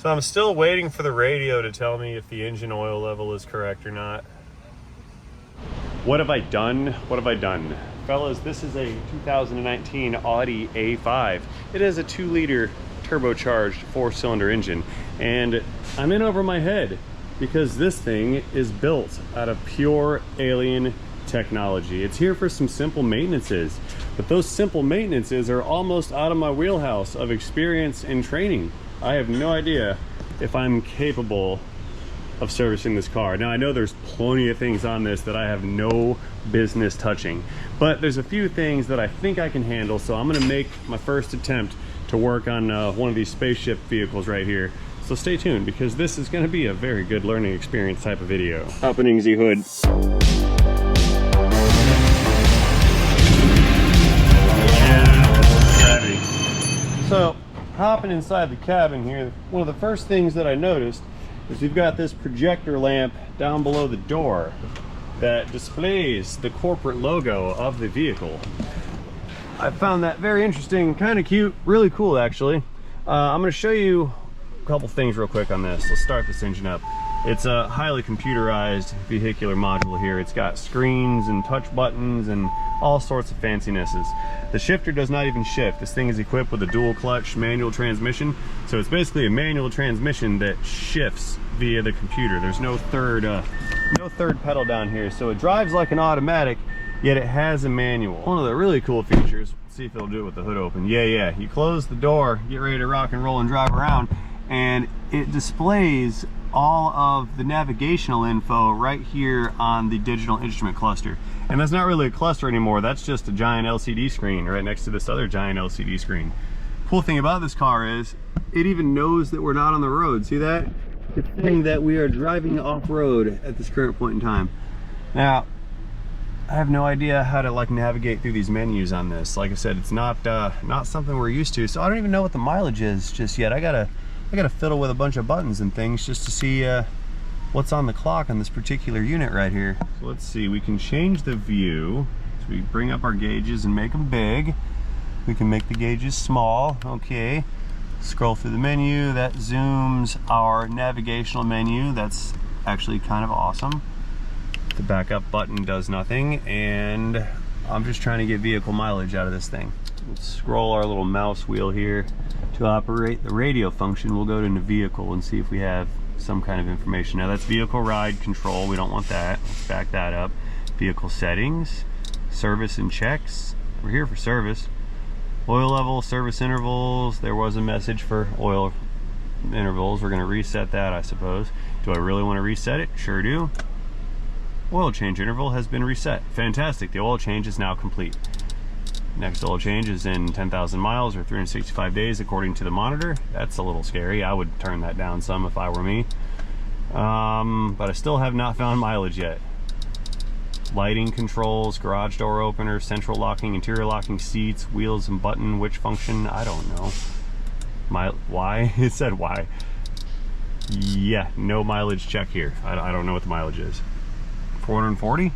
So I'm still waiting for the radio to tell me if the engine oil level is correct or not. What have I done? What have I done? Fellas, this is a 2019 Audi A5. It has a 2-liter turbocharged 4-cylinder engine, and I'm in over my head because this thing is built out of pure alien technology. It's here for some simple maintenances, but those simple maintenances are almost out of my wheelhouse of experience and training. I have no idea if I'm capable of servicing this car. Now, I know there's plenty of things on this that I have no business touching, but there's a few things that I think I can handle, so I'm gonna make my first attempt to work on one of these spaceship vehicles right here. So stay tuned, because this is gonna be a very good learning experience type of video. Opening the hood. So, hopping inside the cabin here, one of the first things that I noticed is we've got this projector lamp down below the door that displays the corporate logo of the vehicle. I found that very interesting, kind of cute, really cool actually. I'm going to show you a couple things real quick on this. Let's start this engine up. It's a highly computerized vehicular module here. It's got screens and touch buttons and all sorts of fancinesses. The shifter does not even shift. This thing is equipped with a dual clutch manual transmission. So it's basically a manual transmission that shifts via the computer. There's no third pedal down here. So it drives like an automatic, yet it has a manual. One of the really cool features, let's see if it'll do it with the hood open. Yeah. You close the door, get ready to rock and roll and drive around, and it displays all of the navigational info right here on the digital instrument cluster. And that's not really a cluster anymore, that's just a giant LCD screen right next to this other giant LCD screen. Cool thing about this car is it even knows that we're not on the road. See that? It's saying that we are driving off-road at this current point in time. Now, I have no idea how to like navigate through these menus on this. Like I said, it's not something we're used to, so I don't even know what the mileage is just yet. I gotta fiddle with a bunch of buttons and things just to see what's on the clock on this particular unit right here. So let's see, we can change the view. So we bring up our gauges and make them big. We can make the gauges small, okay. Scroll through the menu, that zooms our navigational menu. That's actually kind of awesome. The backup button does nothing, and I'm just trying to get vehicle mileage out of this thing. Let's scroll our little mouse wheel here. To operate the radio function, we'll go to the vehicle and see if we have some kind of information. Now that's vehicle ride control, we don't want that. Let's back that up. Vehicle settings, service and checks. We're here for service. Oil level, service intervals. There was a message for oil intervals. We're gonna reset that, I suppose. Do I really want to reset it? Sure do. Oil change interval has been reset. Fantastic, the oil change is now complete. Next oil change is in 10,000 miles or 365 days according to the monitor. That's a little scary. I would turn that down some if I were me. But I still have not found mileage yet. Lighting controls, garage door opener, central locking, interior locking seats, wheels and button, which function, I don't know. Why? It said why. Yeah, no mileage check here. I don't know what the mileage is. 440?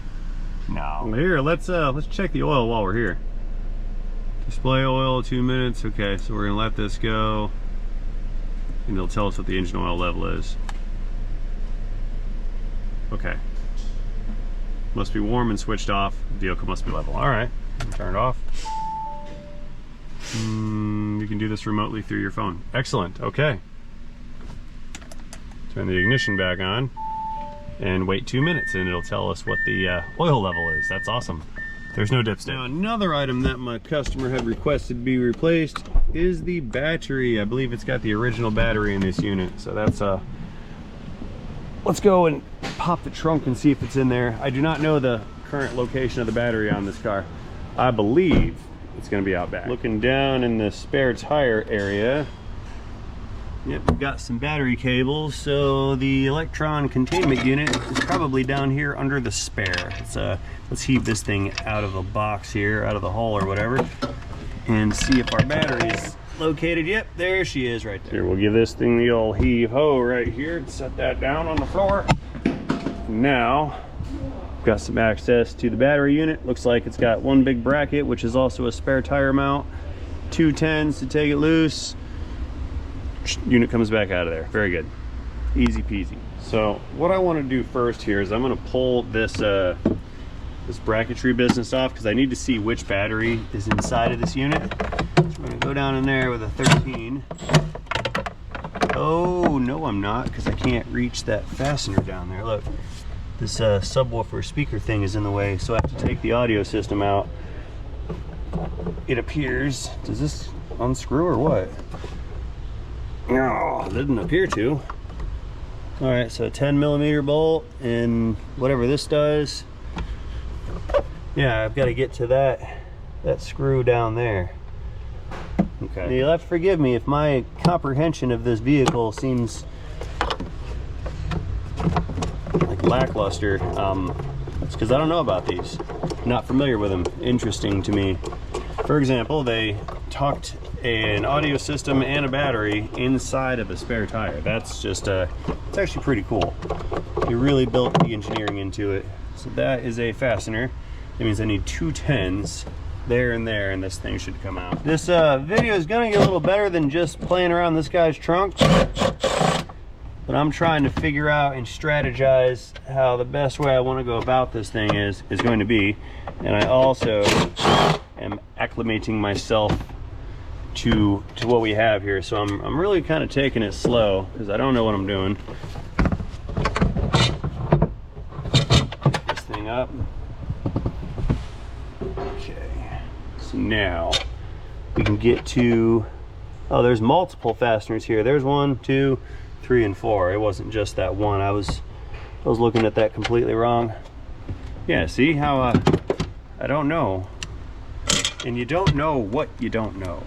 No. Here, let's check the oil while we're here. Display oil, 2 minutes. Okay, so we're gonna let this go, and it'll tell us what the engine oil level is. Okay. Must be warm and switched off. Vehicle must be level. All right, turn it off. You can do this remotely through your phone. Excellent. Okay. Turn the ignition back on and wait 2 minutes, and it'll tell us what the oil level is. That's awesome. There's no dipstick. Now, another item that my customer had requested be replaced is the battery. I believe it's got the original battery in this unit. So that's let's go and pop the trunk and see if it's in there. I do not know the current location of the battery on this car. I believe it's gonna be out back. Looking down in the spare tire area. Yep, we've got some battery cables. So the electron containment unit is probably down here under the spare. Let's heave this thing out of the box here, out of the hole or whatever, and see if our battery is located. Yep, there she is right there. Here, we'll give this thing the old heave-ho right here. Set that down on the floor. Now, we've got some access to the battery unit. Looks like it's got one big bracket, which is also a spare tire mount. 2 10s to take it loose. unit comes back out of there. Very good. Easy peasy. So what I want to do first here is I'm going to pull this this bracketry business off, because I need to see which battery is inside of this unit. So we're going to go down in there with a 13. Oh, no I'm not, because I can't reach that fastener down there. Look, this subwoofer speaker thing is in the way, so I have to take the audio system out. It appears, does this unscrew or what? No, it didn't appear to. All right, so a 10mm bolt and whatever this does. Yeah, I've got to get to that screw down there. Okay. You'll have to forgive me if my comprehension of this vehicle seems like lackluster. It's because I don't know about these. Not familiar with them. Interesting to me. For example, they tucked an audio system and a battery inside of a spare tire. That's just it's actually pretty cool. They really built the engineering into it. So that is a fastener. That means I need 2 10s there and there, and this thing should come out. This video is gonna get a little better than just playing around this guy's trunk, but I'm trying to figure out and strategize how the best way I want to go about this thing is going to be, and I also am acclimating myself to what we have here. So I'm really kind of taking it slow because I don't know what I'm doing. Pick this thing up. Okay, so now we can get to, oh, there's multiple fasteners here. There's 1, 2, 3, and 4. It wasn't just that one. I was looking at that completely wrong. Yeah, see how I don't know, and you don't know what you don't know.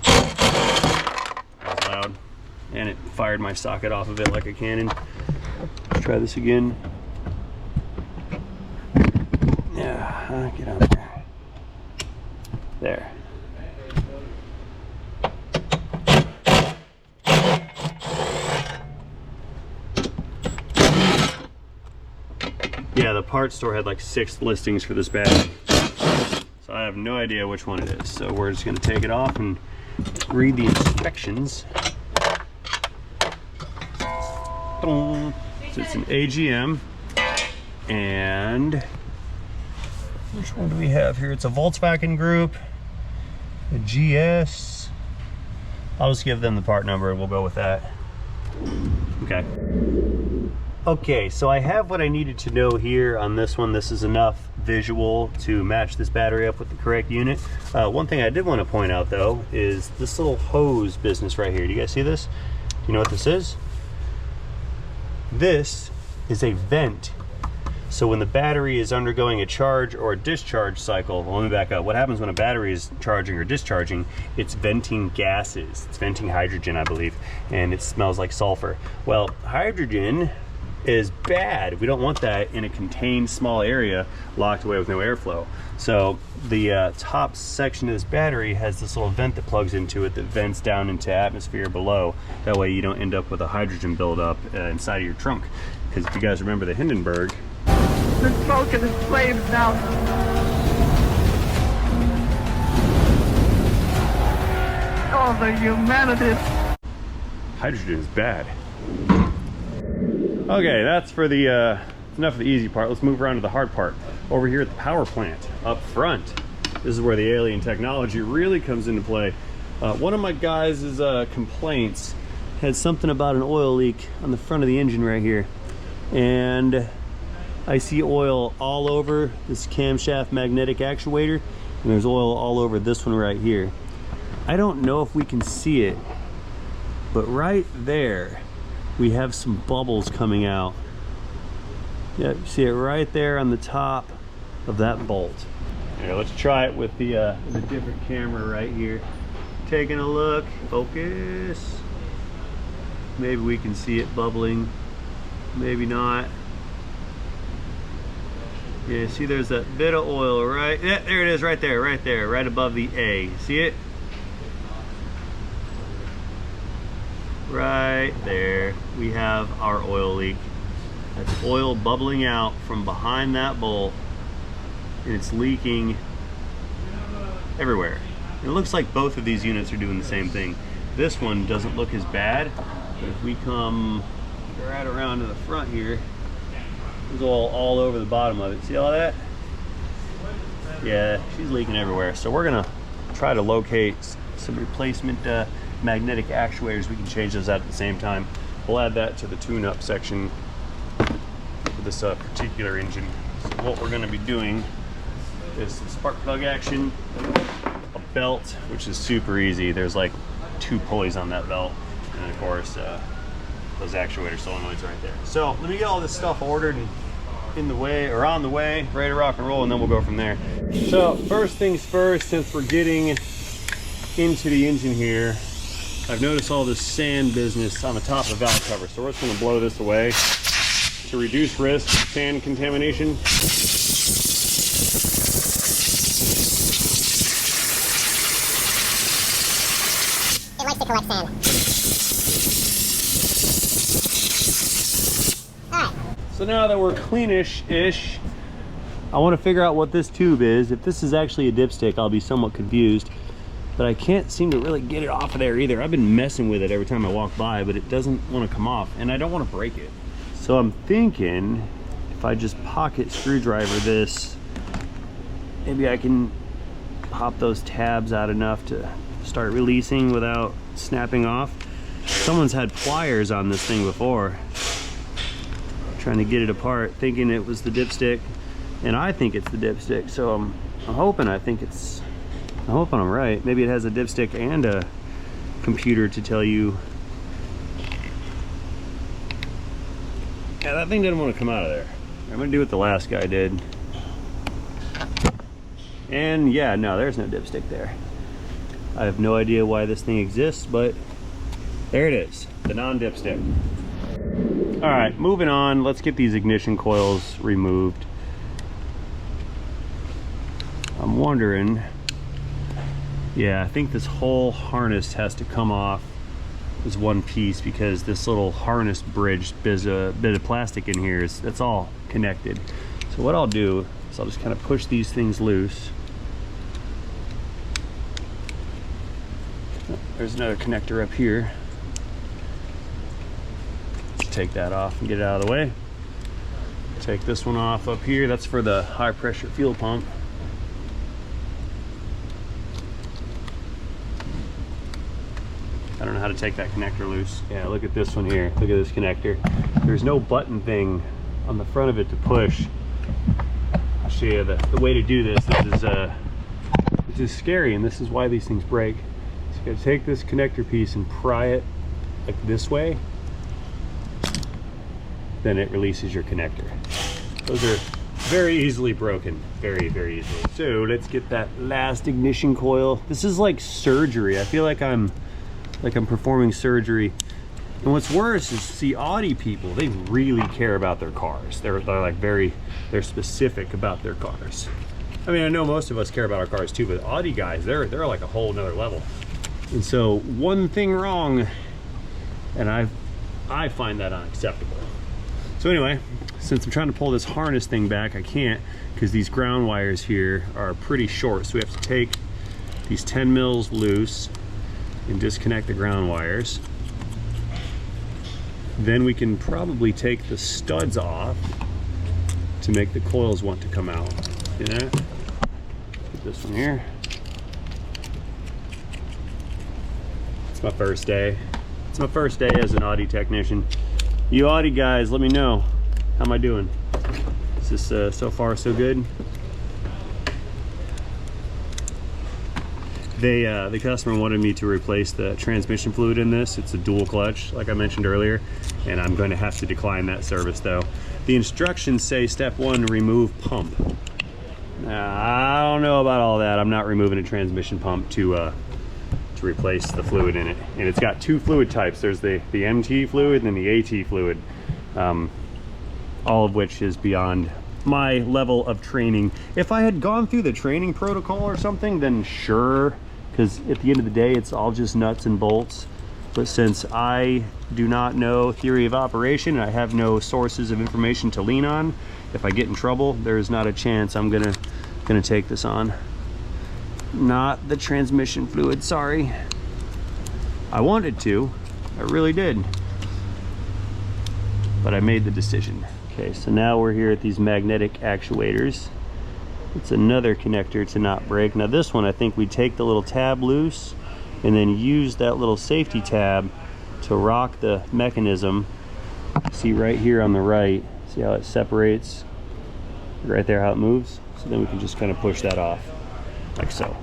That was loud, and it fired my socket off of it like a cannon. Let's try this again. Yeah, get on there. There. Yeah, the parts store had like 6 listings for this battery. So I have no idea which one it is. So we're just gonna take it off and read the instructions. So it's an AGM, and which one do we have here? It's a Volkswagen Group, a GS. I'll just give them the part number and we'll go with that. Okay. Okay, so I have what I needed to know here on this one. This is enough visual to match this battery up with the correct unit. One thing I did want to point out though is this little hose business right here. Do you guys see this? Do you know what this is? This is a vent. So when the battery is undergoing a charge or a discharge cycle, well, let me back up. What happens when a battery is charging or discharging? It's venting gases. It's venting hydrogen, I believe, and it smells like sulfur. Well, hydrogen is bad. We don't want that in a contained small area locked away with no airflow. So the top section of this battery has this little vent that plugs into it that vents down into atmosphere below. That way you don't end up with a hydrogen buildup inside of your trunk. Because if you guys remember the Hindenburg, the smoke and the flames now. Oh, the humanity. Hydrogen is bad. Okay, that's for the enough of the easy part. Let's move around to the hard part. Over here at the power plant up front, this is where the alien technology really comes into play. One of my guys' complaints had something about an oil leak on the front of the engine right here, and I see oil all over this camshaft magnetic actuator, and there's oil all over this one right here. I don't know if we can see it, but right there we have some bubbles coming out. Yeah, you see it right there on the top of that bolt. Here, let's try it with the different camera right here. Taking a look, focus. Maybe we can see it bubbling, maybe not. Yeah, see there's that bit of oil right, yeah, there it is right there, right above the A. See it? Right there, we have our oil leak. That's oil bubbling out from behind that bolt, and it's leaking everywhere. It looks like both of these units are doing the same thing. This one doesn't look as bad, but if we come right around to the front here, it's all over the bottom of it. See all that? Yeah, she's leaking everywhere. So we're gonna try to locate some replacement magnetic actuators. We can change those out at the same time. We'll add that to the tune-up section for this particular engine. So what we're gonna be doing is some spark plug action, a belt, which is super easy. There's like 2 pulleys on that belt, and of course those actuator solenoids right there. So let me get all this stuff ordered and in the way, or on the way, ready to rock and roll, and then we'll go from there. So first things first, since we're getting into the engine here, I've noticed all this sand business on the top of the valve cover, so we're just going to blow this away to reduce risk of sand contamination. It likes to collect sand. So now that we're cleanish-ish, I want to figure out what this tube is. If this is actually a dipstick, I'll be somewhat confused, but I can't seem to really get it off of there either. I've been messing with it every time I walk by, but it doesn't want to come off, and I don't want to break it. So I'm thinking if I just pocket screwdriver this, maybe I can pop those tabs out enough to start releasing without snapping off. Someone's had pliers on this thing before, trying to get it apart, thinking it was the dipstick, and I think it's the dipstick. So I'm hoping I'm right. Maybe it has a dipstick and a computer to tell you. Yeah, that thing didn't want to come out of there. I'm gonna do what the last guy did. And yeah, no, there's no dipstick there. I have no idea why this thing exists, but there it is, the non-dipstick. All right, moving on. Let's get these ignition coils removed. I'm wondering, yeah, I think this whole harness has to come off as one piece because this little harness bridge, there's a bit of plastic in here, that's all connected. So what I'll do is I'll just kind of push these things loose. There's another connector up here. Take that off and get it out of the way. Take this one off up here. That's for the high pressure fuel pump. I don't know how to take that connector loose. Yeah, look at this one here. Look at this connector. There's no button thing on the front of it to push. I'll show you the way to do this. This is scary, and this is why these things break. So you gotta take this connector piece and pry it like this way. Then it releases your connector. Those are very easily broken, very, very easily. So let's get that last ignition coil. This is like surgery. I feel like I'm performing surgery. And what's worse is, see, Audi people, they really care about their cars. They're specific about their cars. I mean, I know most of us care about our cars too, but Audi guys, they're like a whole nother level. And so one thing wrong, and I find that unacceptable. So anyway, since I'm trying to pull this harness thing back, I can't, because these ground wires here are pretty short. So we have to take these 10 mils loose and disconnect the ground wires. Then we can probably take the studs off to make the coils want to come out. See that? Put this one here. It's my first day. It's my first day as an Audi technician. You Audi guys, let me know. How am I doing? Is this so far so good? The customer wanted me to replace the transmission fluid in this. It's a dual clutch, like I mentioned earlier, and I'm going to have to decline that service though. The instructions say step 1, remove pump. I don't know about all that. I'm not removing a transmission pump to replace the fluid in it. And it's got 2 fluid types. There's the MT fluid and then the AT fluid, all of which is beyond my level of training. If I had gone through the training protocol or something, then sure, because at the end of the day, it's all just nuts and bolts. But since I do not know theory of operation and I have no sources of information to lean on, if I get in trouble, there is not a chance I'm gonna take this on. not the transmission fluid, sorry. I wanted to, I really did. But I made the decision. Okay, so now we're here at these magnetic actuators. It's another connector to not break. Now this one, I think we take the little tab loose and then use that little safety tab to rock the mechanism. See right here on the right, see how it separates? Right there, how it moves? So then we can just kind of push that off, like so.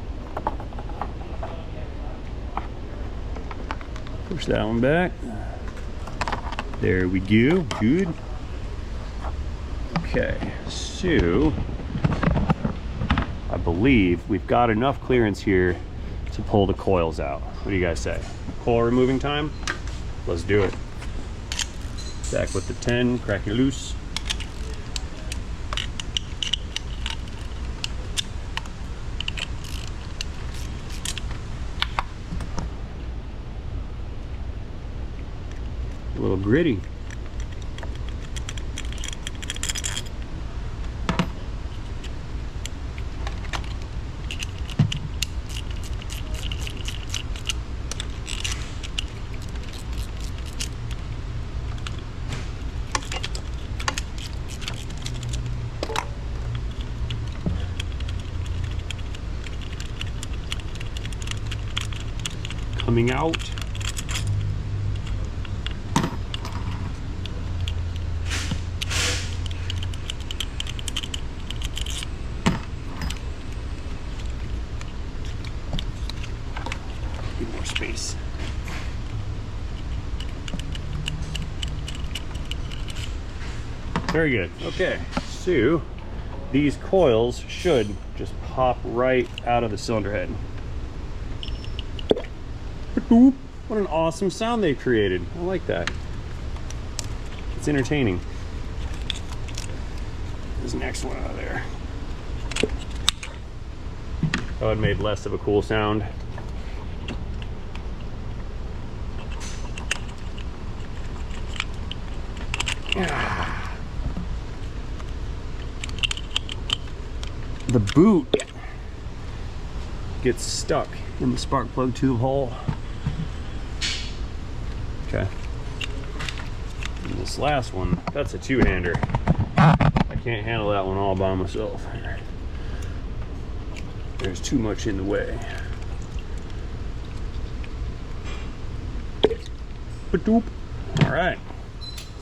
Push that one back. There we go, good. Okay, so I believe we've got enough clearance here to pull the coils out. What do you guys say? Coil removing time? Let's do it. Back with the 10, crack it loose. A little gritty. Coming out. Need more space. Very good. Okay, so these coils should just pop right out of the cylinder head. What an awesome sound they've created. I like that. It's entertaining. There's the next one out of there. Oh, it made less of a cool sound. The boot gets stuck in the spark plug tube hole. Okay. And this last one, that's a two-hander. I can't handle that one all by myself. There's too much in the way. Ba-doop. All right.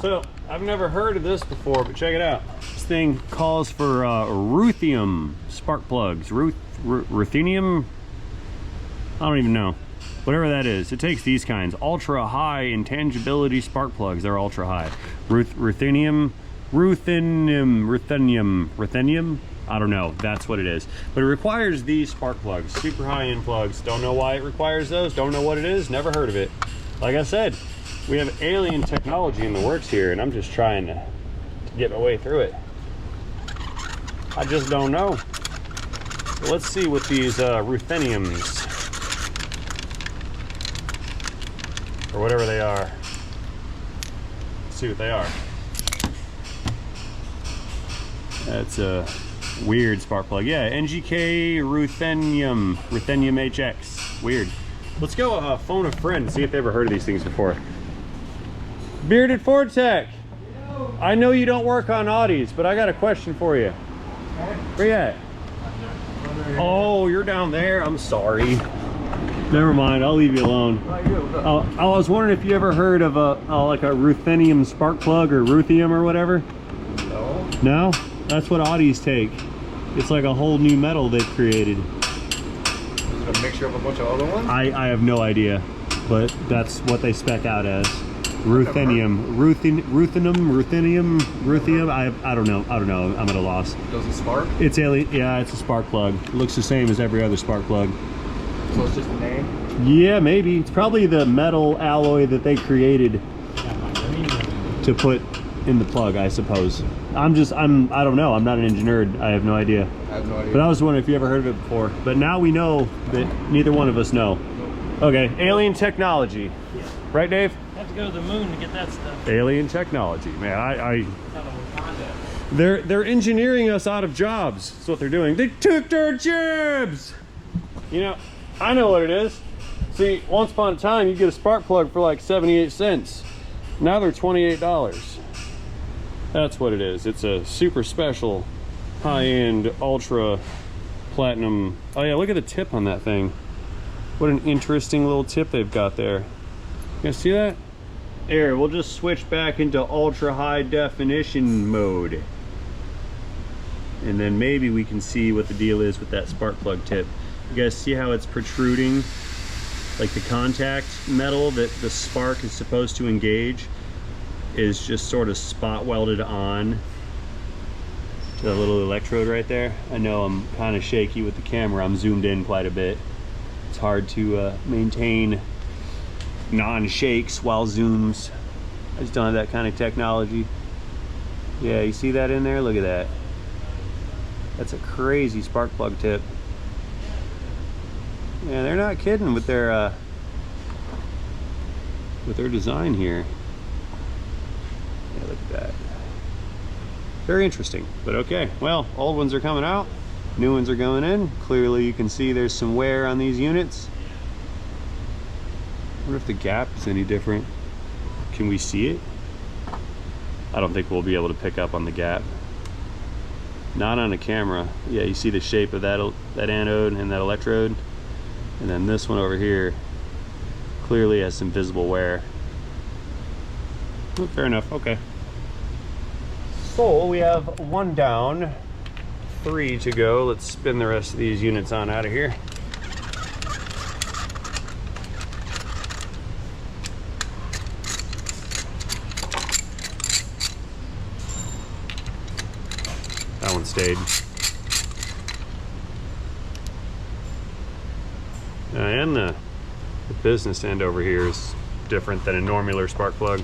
So I've never heard of this before, but check it out. This thing calls for ruthenium spark plugs. Ruthenium? I don't even know. Whatever that is, it takes these kinds. Ultra high intangibility spark plugs. They're ultra high. Ruthenium? I don't know. That's what it is. But it requires these spark plugs. Super high end plugs. Don't know why it requires those. Don't know what it is. Never heard of it. Like I said, we have alien technology in the works here, and I'm just trying to get my way through it. I just don't know. So let's see what these rutheniums, or whatever they are. Let's see what they are. That's a weird spark plug. Yeah, NGK Ruthenium HX. Weird. Let's go phone a friend and see if they've ever heard of these things before. Bearded Ford Tech. I know you don't work on Audis, but I got a question for you. Where you at? Oh, you're down there. I'm sorry. Never mind, I'll leave you alone. I was wondering if you ever heard of like a ruthenium spark plug or ruthium or whatever? No. No? That's what Audis take. It's like a whole new metal they've created. Is it a mixture of a bunch of other ones? I have no idea, but that's what they spec out as. Ruthenium. Ruthium. I don't know. I'm at a loss. Does it spark? It's alien. Yeah, it's a spark plug. It looks the same as every other spark plug. So it's just a name? Yeah, maybe. It's probably the metal alloy that they created to put in the plug, I suppose. I don't know. I'm not an engineer. I have no idea. I have no idea. But I was wondering if you ever heard of it before. But now we know that neither one of us know. Okay, alien technology. Yeah. Right, Dave? Have to go to the moon to get that stuff. Alien technology. Man, they're engineering us out of jobs. That's what they're doing. They took our jobs! You know, I know what it is. See, once upon a time, you get a spark plug for like 78 cents. Now they're $28. That's what it is. It's a super special, high-end, ultra platinum. Oh yeah, look at the tip on that thing. What an interesting little tip they've got there. You guys see that? Here, we'll just switch back into ultra high definition mode. And then maybe we can see what the deal is with that spark plug tip. You guys see how it's protruding? Like the contact metal that the spark is supposed to engage is just sort of spot welded on to the little electrode right there. I know I'm kind of shaky with the camera. I'm zoomed in quite a bit. It's hard to maintain non-shakes while zooms. I just don't have that kind of technology. Yeah, you see that in there? Look at that. That's a crazy spark plug tip. Yeah, they're not kidding with their design here. Yeah, look at that. Very interesting, but okay. Well, old ones are coming out, new ones are going in. Clearly you can see there's some wear on these units. I wonder if the gap is any different. Can we see it? I don't think we'll be able to pick up on the gap. Not on a camera. Yeah, you see the shape of that anode and that electrode. And then this one over here clearly has some visible wear. Oh, fair enough, okay. So we have 1 down, 3 to go. Let's spin the rest of these units on out of here. That one stayed. And the business end over here is different than a normal spark plug.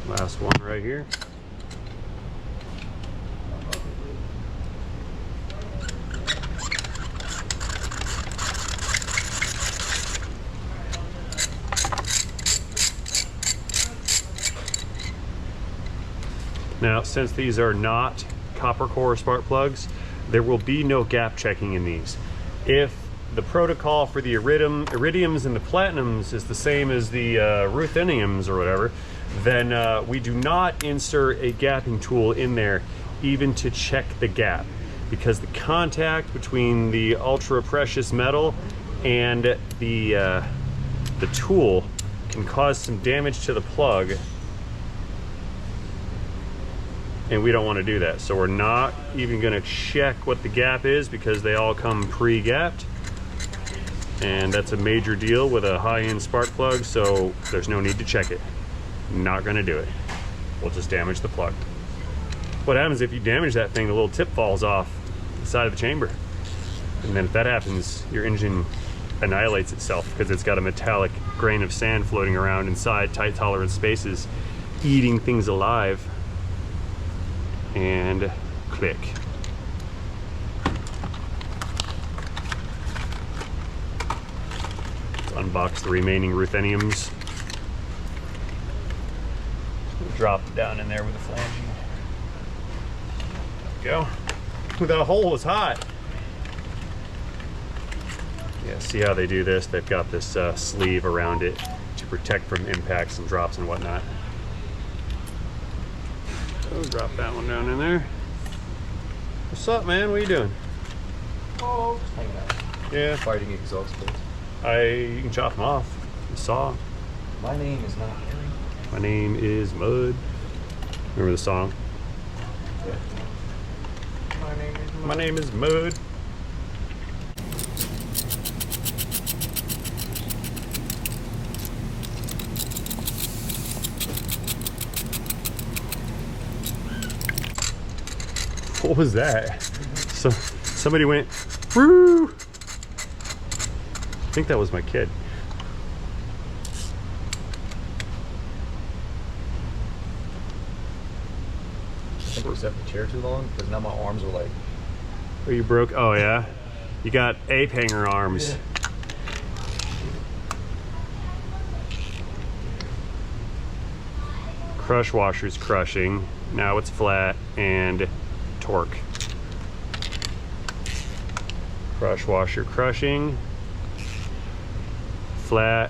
Last one right here. Now, since these are not copper core spark plugs, there will be no gap checking in these. If the protocol for the iridiums and the platinums is the same as the rutheniums or whatever, then we do not insert a gapping tool in there even to check the gap, because the contact between the ultra precious metal and the tool can cause some damage to the plug, and we don't want to do that. So we're not even going to check what the gap is, because they all come pre-gapped, and that's a major deal with a high-end spark plug, so there's no need to check it. Not going to do it. We'll just damage the plug. What happens if you damage that thing? The little tip falls off the side of the chamber, and then if that happens, your engine annihilates itself, because it's got a metallic grain of sand floating around inside tight tolerance spaces, eating things alive. And click. Let's unbox the remaining rutheniums. Drop it down in there with a flanging. There we go. That hole is hot. Yeah, see how they do this? They've got this sleeve around it to protect from impacts and drops and whatnot. So drop that one down in there. What's up, man? What are you doing? Oh, just hanging out. Yeah. Fighting exhaust bolts. You can chop them off. You saw. My name is not Harry. My name is Mud. Remember the song? Yeah. My name is Mud. What was that? So somebody went, woo! I think that was my kid. I think we set the chair too long, because now my arms are like Are you broke? Oh yeah. You got ape hanger arms. Crush washer's crushing. Now it's flat and torque. Crush washer crushing. Flat,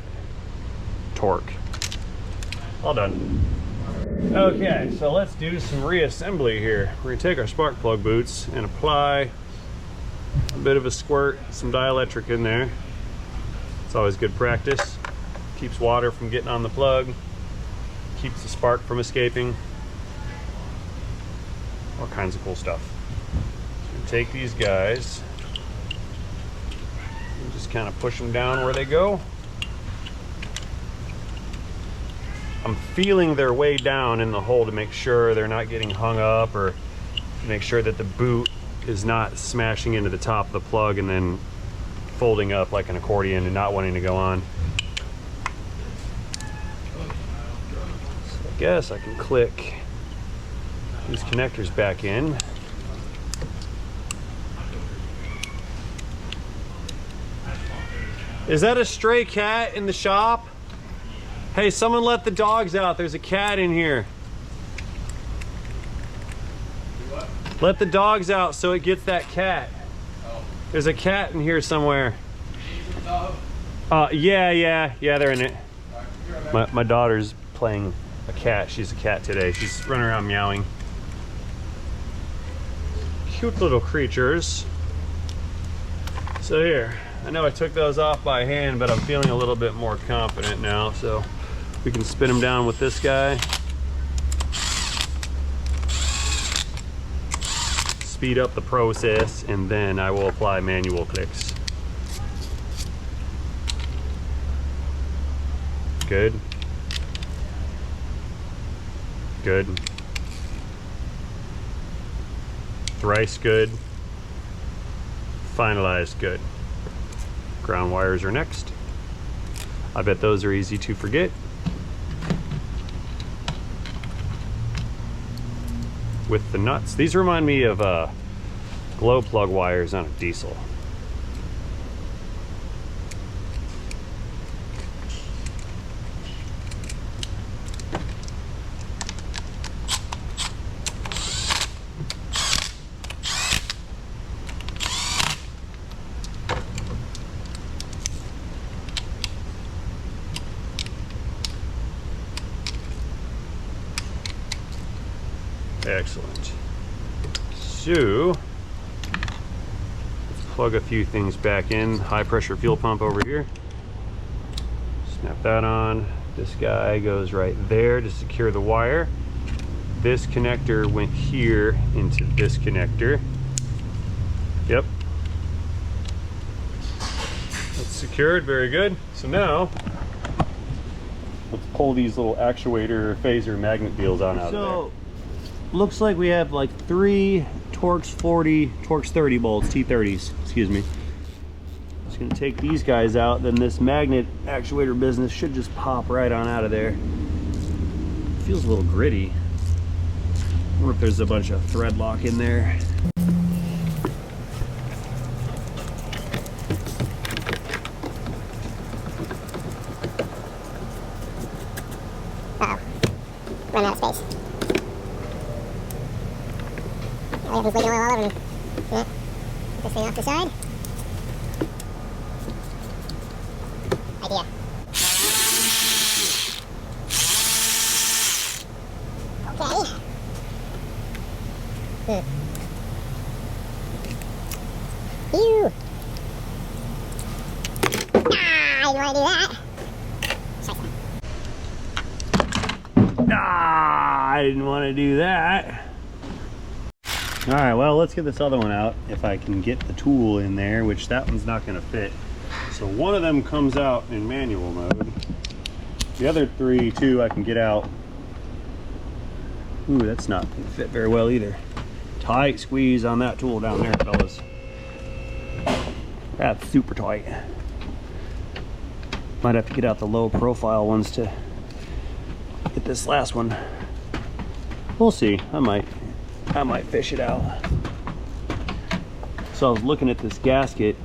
torque. All done. Okay, so let's do some reassembly here. We're gonna take our spark plug boots and apply a bit of a squirt, some dielectric in there. It's always good practice. Keeps water from getting on the plug, keeps the spark from escaping. All kinds of cool stuff. So take these guys and just kind of push them down where they go. I'm feeling their way down in the hole to make sure they're not getting hung up, or make sure that the boot is not smashing into the top of the plug and then folding up like an accordion and not wanting to go on. So I guess I can click these connectors back in. Is that a stray cat in the shop? Hey, someone let the dogs out. There's a cat in here. Let the dogs out so it gets that cat. There's a cat in here somewhere. Yeah, they're in it. My daughter's playing a cat. She's a cat today. She's running around meowing. Cute little creatures. So here, I know I took those off by hand, but I'm feeling a little bit more confident now, so we can spin them down with this guy. Speed up the process, and then I will apply manual clicks. Good. Good. Thrice good. Finalized good. Ground wires are next. I bet those are easy to forget. With the nuts. These remind me of glow plug wires on a diesel. Excellent. So, let's plug a few things back in. High pressure fuel pump over here. Snap that on. This guy goes right there to secure the wire. This connector went here into this connector. Yep. That's secured, very good. So now, let's pull these little actuator phaser magnet deals on out of there. Looks like we have like 3 Torx 40, Torx 30 bolts, T30s, excuse me. Just gonna take these guys out, then this magnet actuator business should just pop right on out of there. Feels a little gritty. I wonder if there's a bunch of thread lock in there. Uh-oh. Run out of space. Everything's leaking oil all over them. Yeah. Get this thing off the side. Idea. Okay. Ew. I didn't want to do that. I didn't want to do that. All right, well, let's get this other one out if I can get the tool in there, which that one's not going to fit. So one of them comes out in manual mode. The other 3, too, I can get out. Ooh, that's not going to fit very well either. Tight squeeze on that tool down there, fellas. That's super tight. Might have to get out the low profile ones to get this last one. We'll see. I might fish it out. So I was looking at this gasket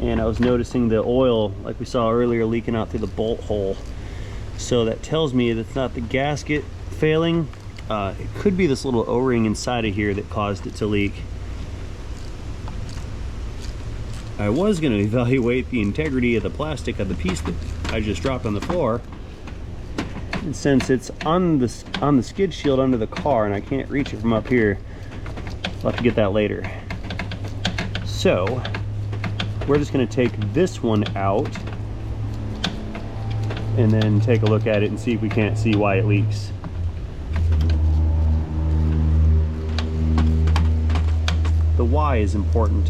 and I was noticing the oil, like we saw earlier, leaking out through the bolt hole. So that tells me that it's not the gasket failing. It could be this little O-ring inside of here that caused it to leak. I was going to evaluate the integrity of the plastic of the piece that I just dropped on the floor. And since it's on the skid shield under the car and I can't reach it from up here, I'll have to get that later. So we're just going to take this one out and then take a look at it and see if we can't see why it leaks. The why is important.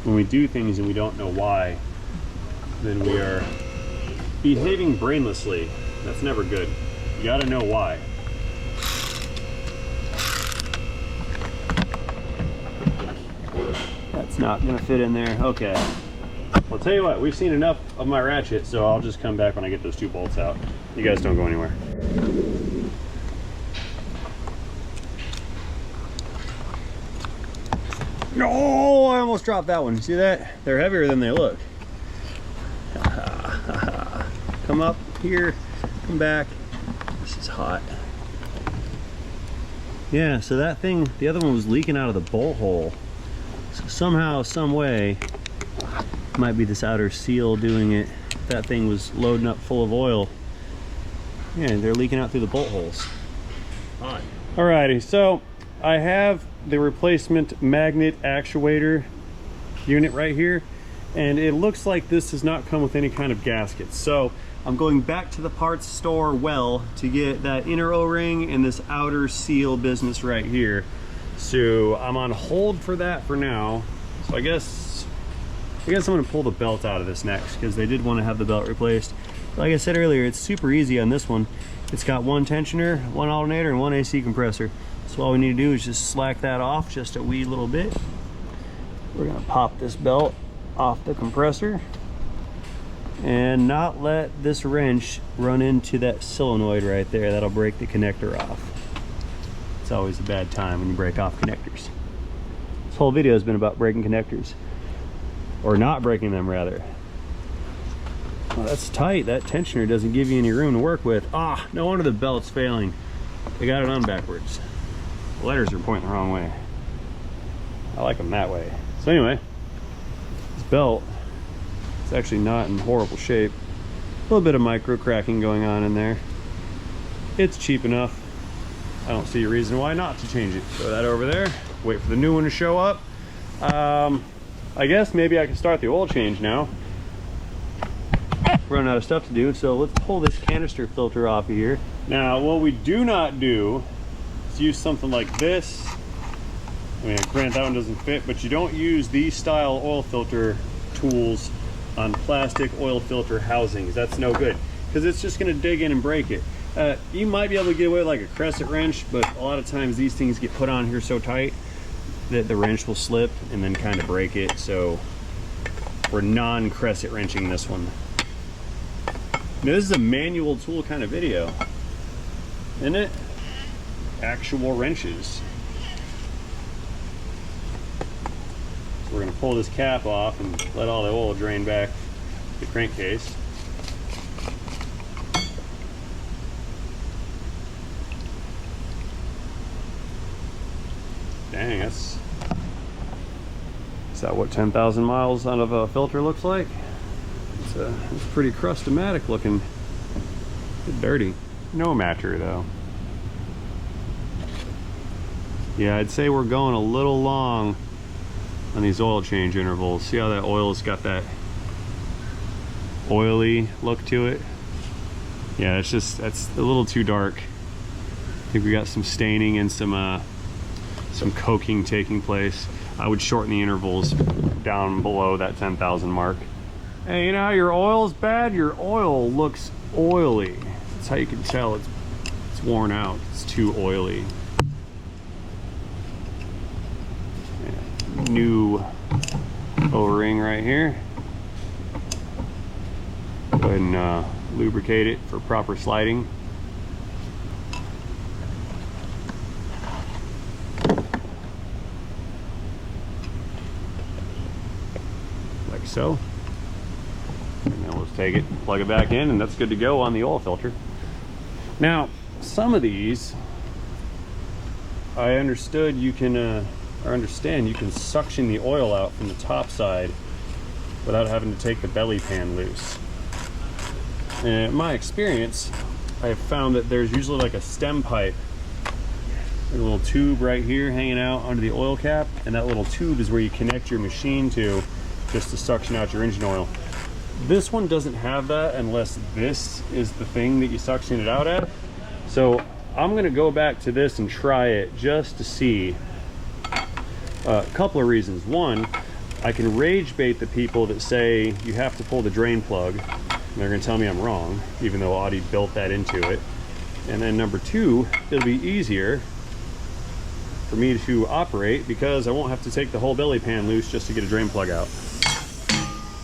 When we do things and we don't know why, then we are behaving brainlessly. That's never good. You gotta know why. That's not gonna fit in there. Okay. I'll tell you what, we've seen enough of my ratchet, so I'll just come back when I get those two bolts out. You guys don't go anywhere. No, I almost dropped that one. See that? They're heavier than they look. Come up here, come back. This is hot. Yeah, so that thing, the other one was leaking out of the bolt hole. So somehow, some way, might be this outer seal doing it. That thing was loading up full of oil. Yeah, they're leaking out through the bolt holes. Hot. Alrighty, so I have the replacement magnet actuator unit right here, and it looks like this does not come with any kind of gasket. So I'm going back to the parts store to get that inner O-ring and this outer seal business right here. So I'm on hold for that for now. So I guess I'm gonna pull the belt out of this next because they did want to have the belt replaced. Like I said earlier, it's super easy on this one. It's got one tensioner, one alternator, and one AC compressor. So all we need to do is just slack that off just a wee little bit. We're gonna pop this belt off the compressor and not let this wrench run into that solenoid right there. That'll break the connector off. It's always a bad time when you break off connectors. This whole video has been about breaking connectors, or not breaking them rather. Oh, that's tight. That tensioner doesn't give you any room to work with. Ah, no wonder the belt's failing. They got it on backwards. The letters are pointing the wrong way. I like them that way. So anyway, this belt is actually not in horrible shape. A little bit of micro cracking going on in there. It's cheap enough. I don't see a reason why not to change it. Throw that over there. Wait for the new one to show up. I guess maybe I can start the oil change now. Run out of stuff to do, so let's pull this canister filter off of here. Now, what we do not do is use something like this. I mean, granted that one doesn't fit, but you don't use these style oil filter tools on plastic oil filter housings. That's no good, because it's just gonna dig in and break it. You might be able to get away with like a crescent wrench, but a lot of times these things get put on here so tight that the wrench will slip and then kind of break it. So we're non-crescent wrenching this one. Now, this is a manual tool kind of video, isn't it? Actual wrenches. So we're gonna pull this cap off and let all the oil drain back to the crankcase. Dang, is that what 10,000 miles out of a filter looks like? It's pretty crustomatic looking. Bit dirty. No matter though. Yeah, I'd say we're going a little long on these oil change intervals. See how that oil's got that oily look to it? Yeah, that's a little too dark. I think we got some staining and some coking taking place. I would shorten the intervals down below that 10,000 mark. Hey, you know how your oil's bad? Your oil looks oily. That's how you can tell it's worn out. It's too oily. Yeah. New O-ring right here. Go ahead and lubricate it for proper sliding. like so. And then we'll just take it, plug it back in, and that's good to go on the oil filter. Now, some of these, I understood you can, or understand you can suction the oil out from the top side without having to take the belly pan loose. And in my experience, I have found that there's usually like a stem pipe, a little tube right here hanging out under the oil cap, and that little tube is where you connect your machine to just to suction out your engine oil. This one doesn't have that unless this is the thing that you suction it out at. So I'm gonna go back to this and try it just to see. A couple of reasons. One, I can rage bait the people that say you have to pull the drain plug. And they're gonna tell me I'm wrong, even though Audi built that into it. And then number two, it'll be easier for me to operate because I won't have to take the whole belly pan loose just to get a drain plug out.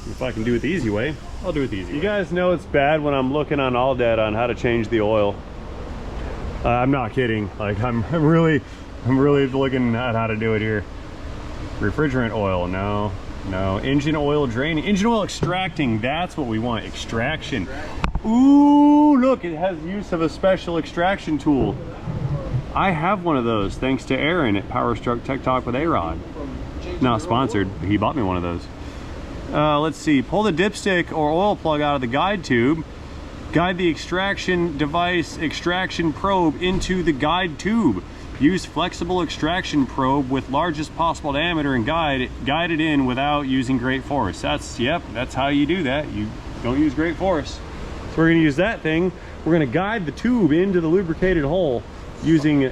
If I can do it the easy way, I'll do it the easy way. You guys know it's bad when I'm looking on AllData on how to change the oil. I'm not kidding. Like I'm really looking at how to do it here. Refrigerant oil, no. Engine oil draining, engine oil extracting. That's what we want. Extraction. Ooh, look, it has use of a special extraction tool. I have one of those thanks to Aaron at Power Stroke Tech Talk with A-Rod. Not sponsored, but he bought me one of those. Let's see, pull the dipstick or oil plug out of the guide tube. Guide the extraction device extraction probe into the guide tube. Use flexible extraction probe with largest possible diameter and guide it in without using great force. That's how you do that. You don't use great force. So we're gonna use that thing. We're gonna guide the tube into the lubricated hole using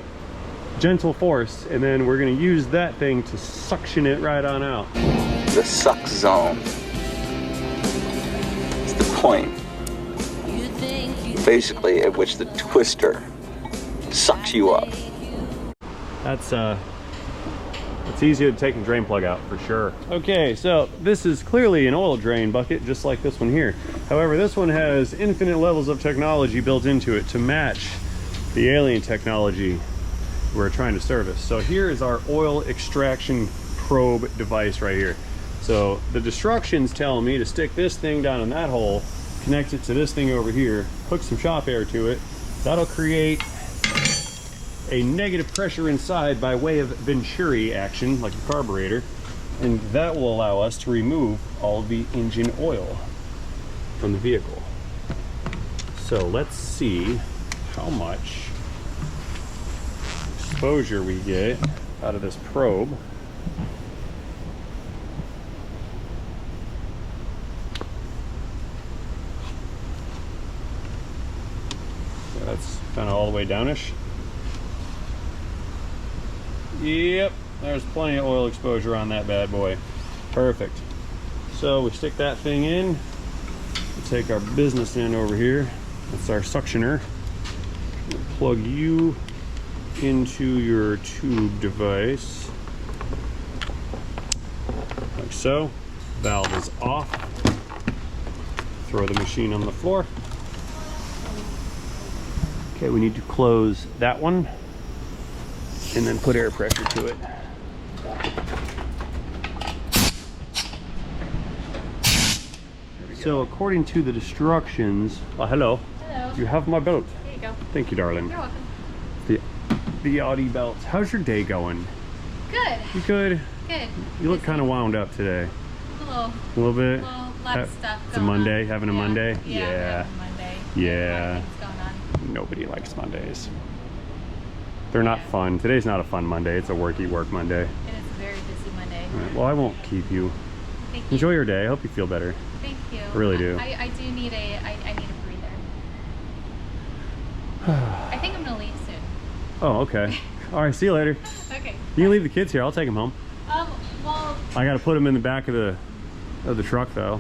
gentle force, and then we're gonna use that thing to suction it right on out. The suck zone. It's the point, basically, at which the twister sucks you up. It's easier to take the drain plug out for sure. Okay, so this is clearly an oil drain bucket, just like this one here. However, this one has infinite levels of technology built into it to match the alien technology we're trying to service. So here is our oil extraction probe device right here. So the instructions tell me to stick this thing down in that hole, connect it to this thing over here, hook some shop air to it. That'll create a negative pressure inside by way of Venturi action, like a carburetor, and that will allow us to remove all of the engine oil from the vehicle. So let's see how much exposure we get out of this probe. So that's kind of all the way downish. Yep, there's plenty of oil exposure on that bad boy. Perfect. So we stick that thing in. We'll take our business end over here. That's our suctioner. We'll plug you into your tube device. Like so. Valve is off. Throw the machine on the floor. Okay, we need to close that one and then put air pressure to it. So according to the instructions, hello. Hello. You have my belt. Here you go. Thank you, darling. You're welcome. The Audi belt. How's your day going? Good. You good? Good. You look kind of wound up today. A little bit. Lot of stuff. It's a Monday. Having a Monday. Yeah. Having a Monday. Yeah. A lot of things going on. Nobody likes Mondays. They're not fun. Today's not a fun Monday. It's a work Monday. It is a very busy Monday. All right, well, I won't keep you. Thank you. Enjoy your day. I hope you feel better. Thank you. I really do. I do need I need a breather. I think I'm gonna leave soon. Oh, okay. All right, see you later. Okay. You can leave the kids here. I'll take them home. Well, I got to put them in the back of the truck, though.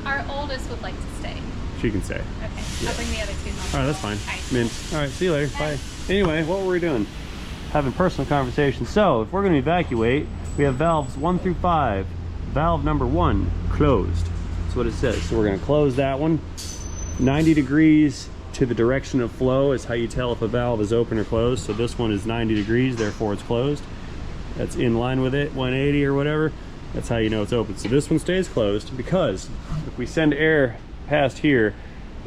our oldest would like to stay. She can stay. Okay. Yeah. I'll bring the other two home. All right, that's fine. All right. Mint. All right, see you later. Bye. Bye. Anyway, what were we doing? Having personal conversation. So, if we're going to evacuate, we have valves 1 through 5. Valve number 1, closed. That's what it says. So we're going to close that one. 90 degrees to the direction of flow is how you tell if a valve is open or closed. So this one is 90 degrees, therefore it's closed. That's in line with it, 180 or whatever. That's how you know it's open. So this one stays closed because if we send air past here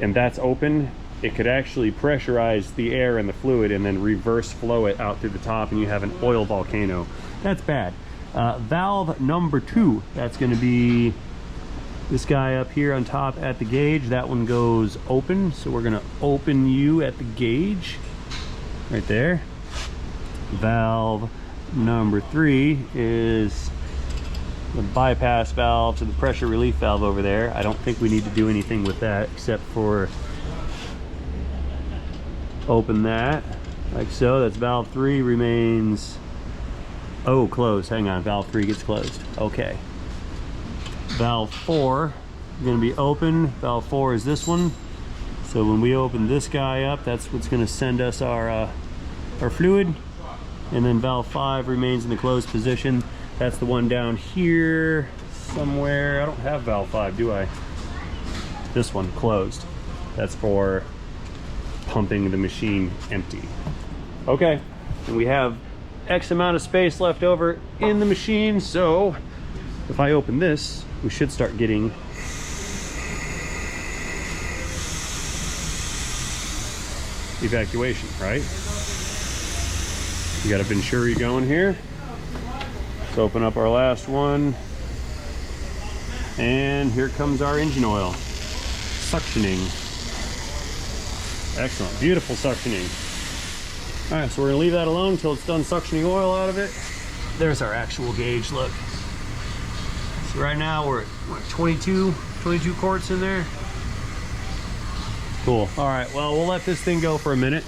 and that's open, it could actually pressurize the air and the fluid and then reverse flow it out through the top and you have an oil volcano. That's bad. Valve number 2, that's going to be this guy up here on top at the gauge. That one goes open, so we're going to open you at the gauge right there. Valve number 3 is the bypass valve to the pressure relief valve over there. I don't think we need to do anything with that except for open that like so. That's valve 3 remains, oh, closed. Hang on, valve 3 gets closed. Okay. Valve 4 is going to be open. Valve 4 is this one. So when we open this guy up, that's what's going to send us our fluid. And then valve 5 remains in the closed position. That's the one down here somewhere. I don't have valve 5, do I? This one, closed. That's for pumping the machine empty. Okay, and we have X amount of space left over in the machine, so if I open this, we should start getting evacuation, right? We got a Venturi going here. Let's open up our last one. And here comes our engine oil. Suctioning. Excellent, beautiful suctioning. All right, so we're gonna leave that alone until it's done suctioning oil out of it. There's our actual gauge, look. So right now we're at what, 22 quarts in there. Cool. All right, well, we'll let this thing go for a minute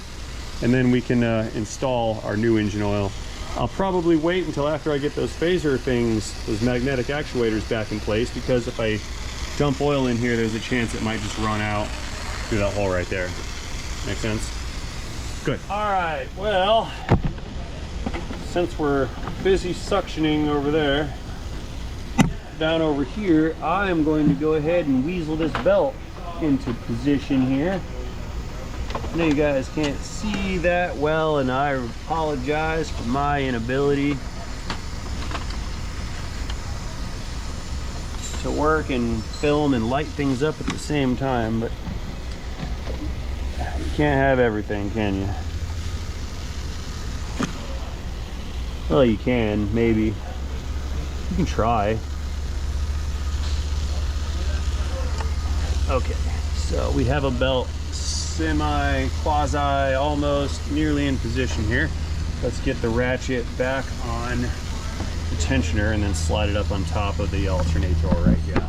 and then we can install our new engine oil. I'll probably wait until after I get those phaser things, those magnetic actuators back in place, because if I dump oil in here, there's a chance it might just run out through that hole right there. Make sense? Good. All right, well, since we're busy suctioning over there, down over here, I am going to go ahead and weasel this belt into position here. I know you guys can't see that well, and I apologize for my inability to work and film and light things up at the same time, but you can't have everything, can you? Well, you can, maybe. You can try. Okay, so we have a belt semi, quasi, almost nearly in position here. Let's get the ratchet back on the tensioner and then slide it up on top of the alternator right here.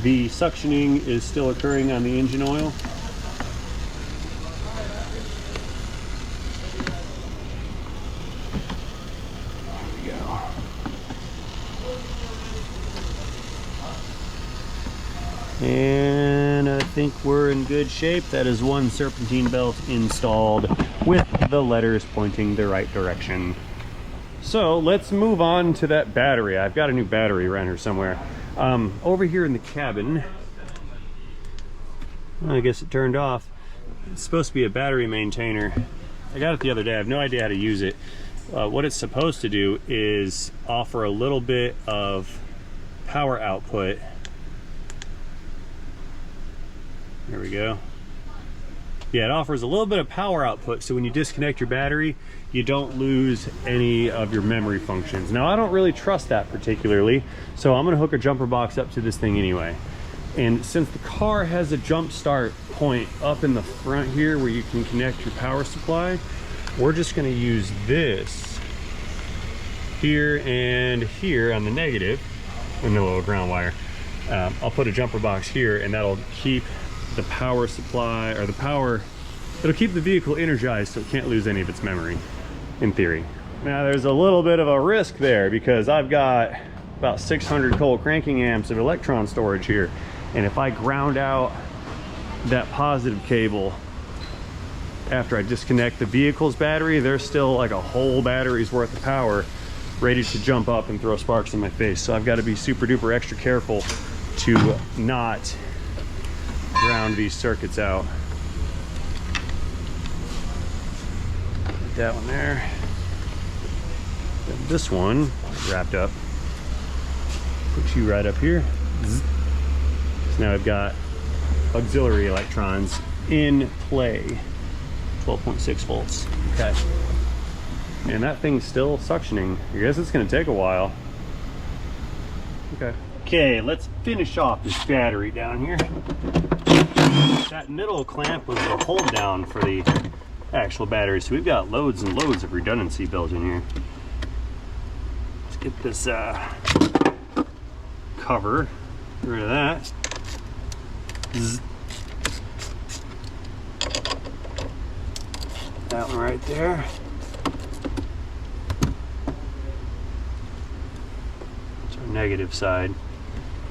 The suctioning is still occurring on the engine oil. There we go. And I think we're in good shape. That is one serpentine belt installed with the letters pointing the right direction. So let's move on to that battery. I've got a new battery around here somewhere. Over here in the cabin, I guess it turned off. It's supposed to be a battery maintainer. I got it the other day. I have no idea how to use it. What it's supposed to do is offer a little bit of power output. There we go. Yeah, it offers a little bit of power output, so when you disconnect your battery, you don't lose any of your memory functions. Now, I don't really trust that particularly, so I'm gonna hook a jumper box up to this thing anyway. And since the car has a jump start point up in the front here where you can connect your power supply, we're just gonna use this here and here on the negative, and the little ground wire. I'll put a jumper box here, and that'll keep the power supply, or the power, it'll keep the vehicle energized so it can't lose any of its memory, in theory. Now there's a little bit of a risk there because I've got about 600 cold cranking amps of electron storage here, and if I ground out that positive cable after I disconnect the vehicle's battery, there's still like a whole battery's worth of power ready to jump up and throw sparks in my face. So I've got to be super duper extra careful to not ground these circuits out. Put that one there. Then this one wrapped up. Put you right up here. Zzz. So now I've got auxiliary electrons in play. 12.6 volts. Okay. And that thing's still suctioning. I guess it's gonna take a while. Okay. Okay, let's finish off this battery down here. That middle clamp was the hold down for the actual battery, so we've got loads and loads of redundancy built in here. Let's get this cover, get rid of that. Zzz. That one right there. It's our negative side.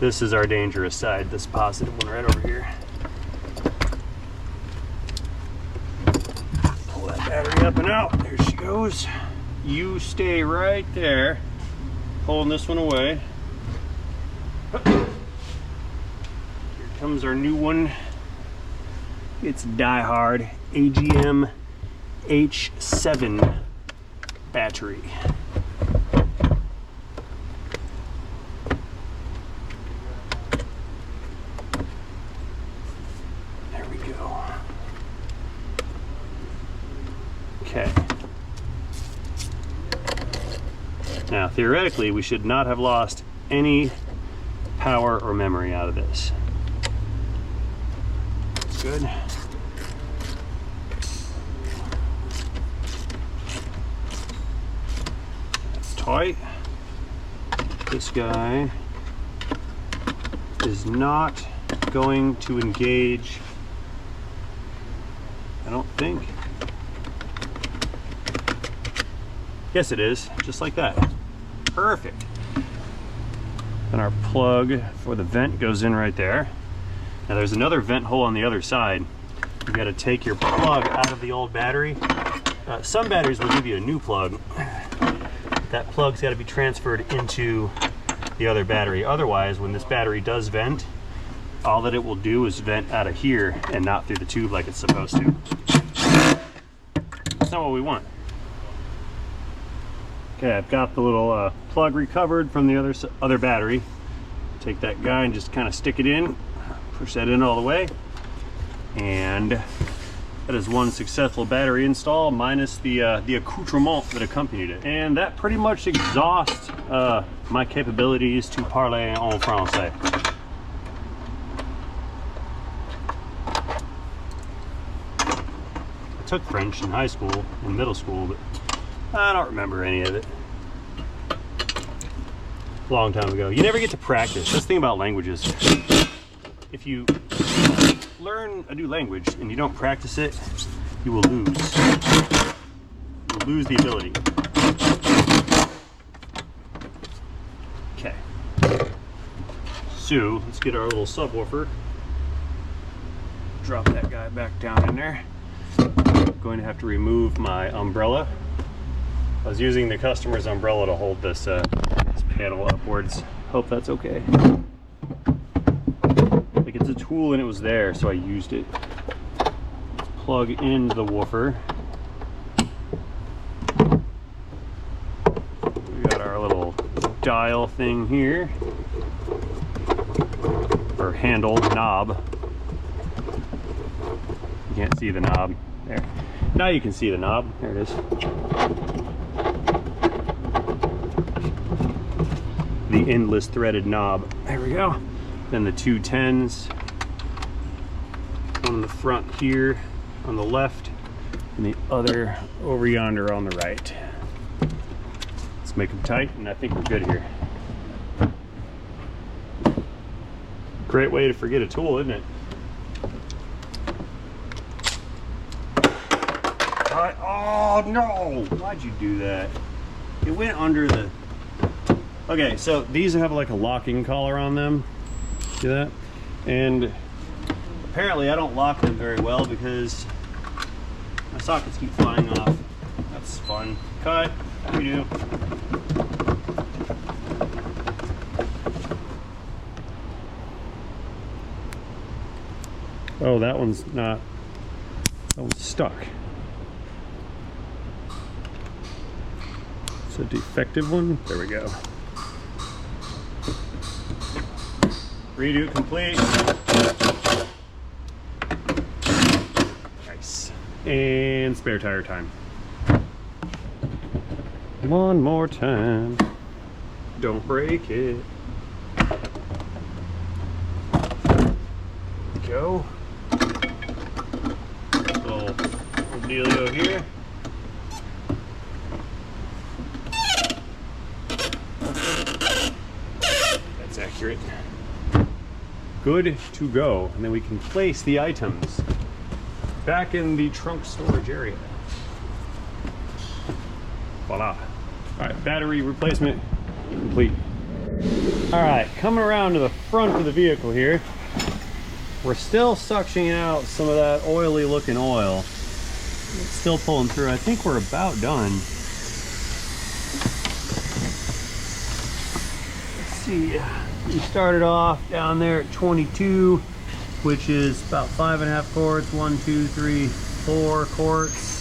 This is our dangerous side, this positive one right over here. Pull that battery up and out. There she goes. You stay right there. Pulling this one away. Here comes our new one. It's die-hard AGM H7 battery. There we go. Okay. Now, theoretically, we should not have lost any power or memory out of this. That's good. That's tight. This guy is not going to engage, I don't think. Yes, it is, just like that. Perfect. And our plug for the vent goes in right there. Now there's another vent hole on the other side. You got to take your plug out of the old battery. Some batteries will give you a new plug. That plug's got to be transferred into the other battery. Otherwise, when this battery does vent, all that it will do is vent out of here and not through the tube like it's supposed to. That's not what we want. Okay, I've got the little plug recovered from the other battery. Take that guy and just kind of stick it in, push that in all the way, and that is one successful battery install minus the accoutrement that accompanied it. And that pretty much exhausts my capabilities to parler en français. I took French in high school, in middle school, but I don't remember any of it. A long time ago. You never get to practice. That's the thing about languages. If you learn a new language and you don't practice it, you will lose. You'll lose the ability. Okay. So, let's get our little subwoofer. Drop that guy back down in there. I'm going to have to remove my umbrella. I was using the customer's umbrella to hold this panel upwards. Hope that's okay. Like, it's a tool and it was there, so I used it. Let's plug into the woofer. We got our little dial thing here, or handle, knob. You can't see the knob there. Now you can see the knob. There it is. The endless threaded knob. There we go. Then the two 10s. One in the front here on the left, and the other over yonder on the right. Let's make them tight, and I think we're good here. Great way to forget a tool, isn't it? Oh no! Why'd you do that? It went under the... Okay, so these have like a locking collar on them. See that? And apparently I don't lock them very well because my sockets keep flying off. That's fun. Cut. Redo. Oh, that one's not... That one's stuck. It's a defective one. There we go. Redo complete. Nice. And spare tire time. One more time. Don't break it. Go. Little dealio here. That's accurate. Good to go. And then we can place the items back in the trunk storage area. Voila. All right, battery replacement complete. All right, coming around to the front of the vehicle here. We're still suctioning out some of that oily looking oil. It's still pulling through. I think we're about done. Let's see. We started off down there at 22, which is about 5.5 quarts. 1, 2, 3, 4 quarts.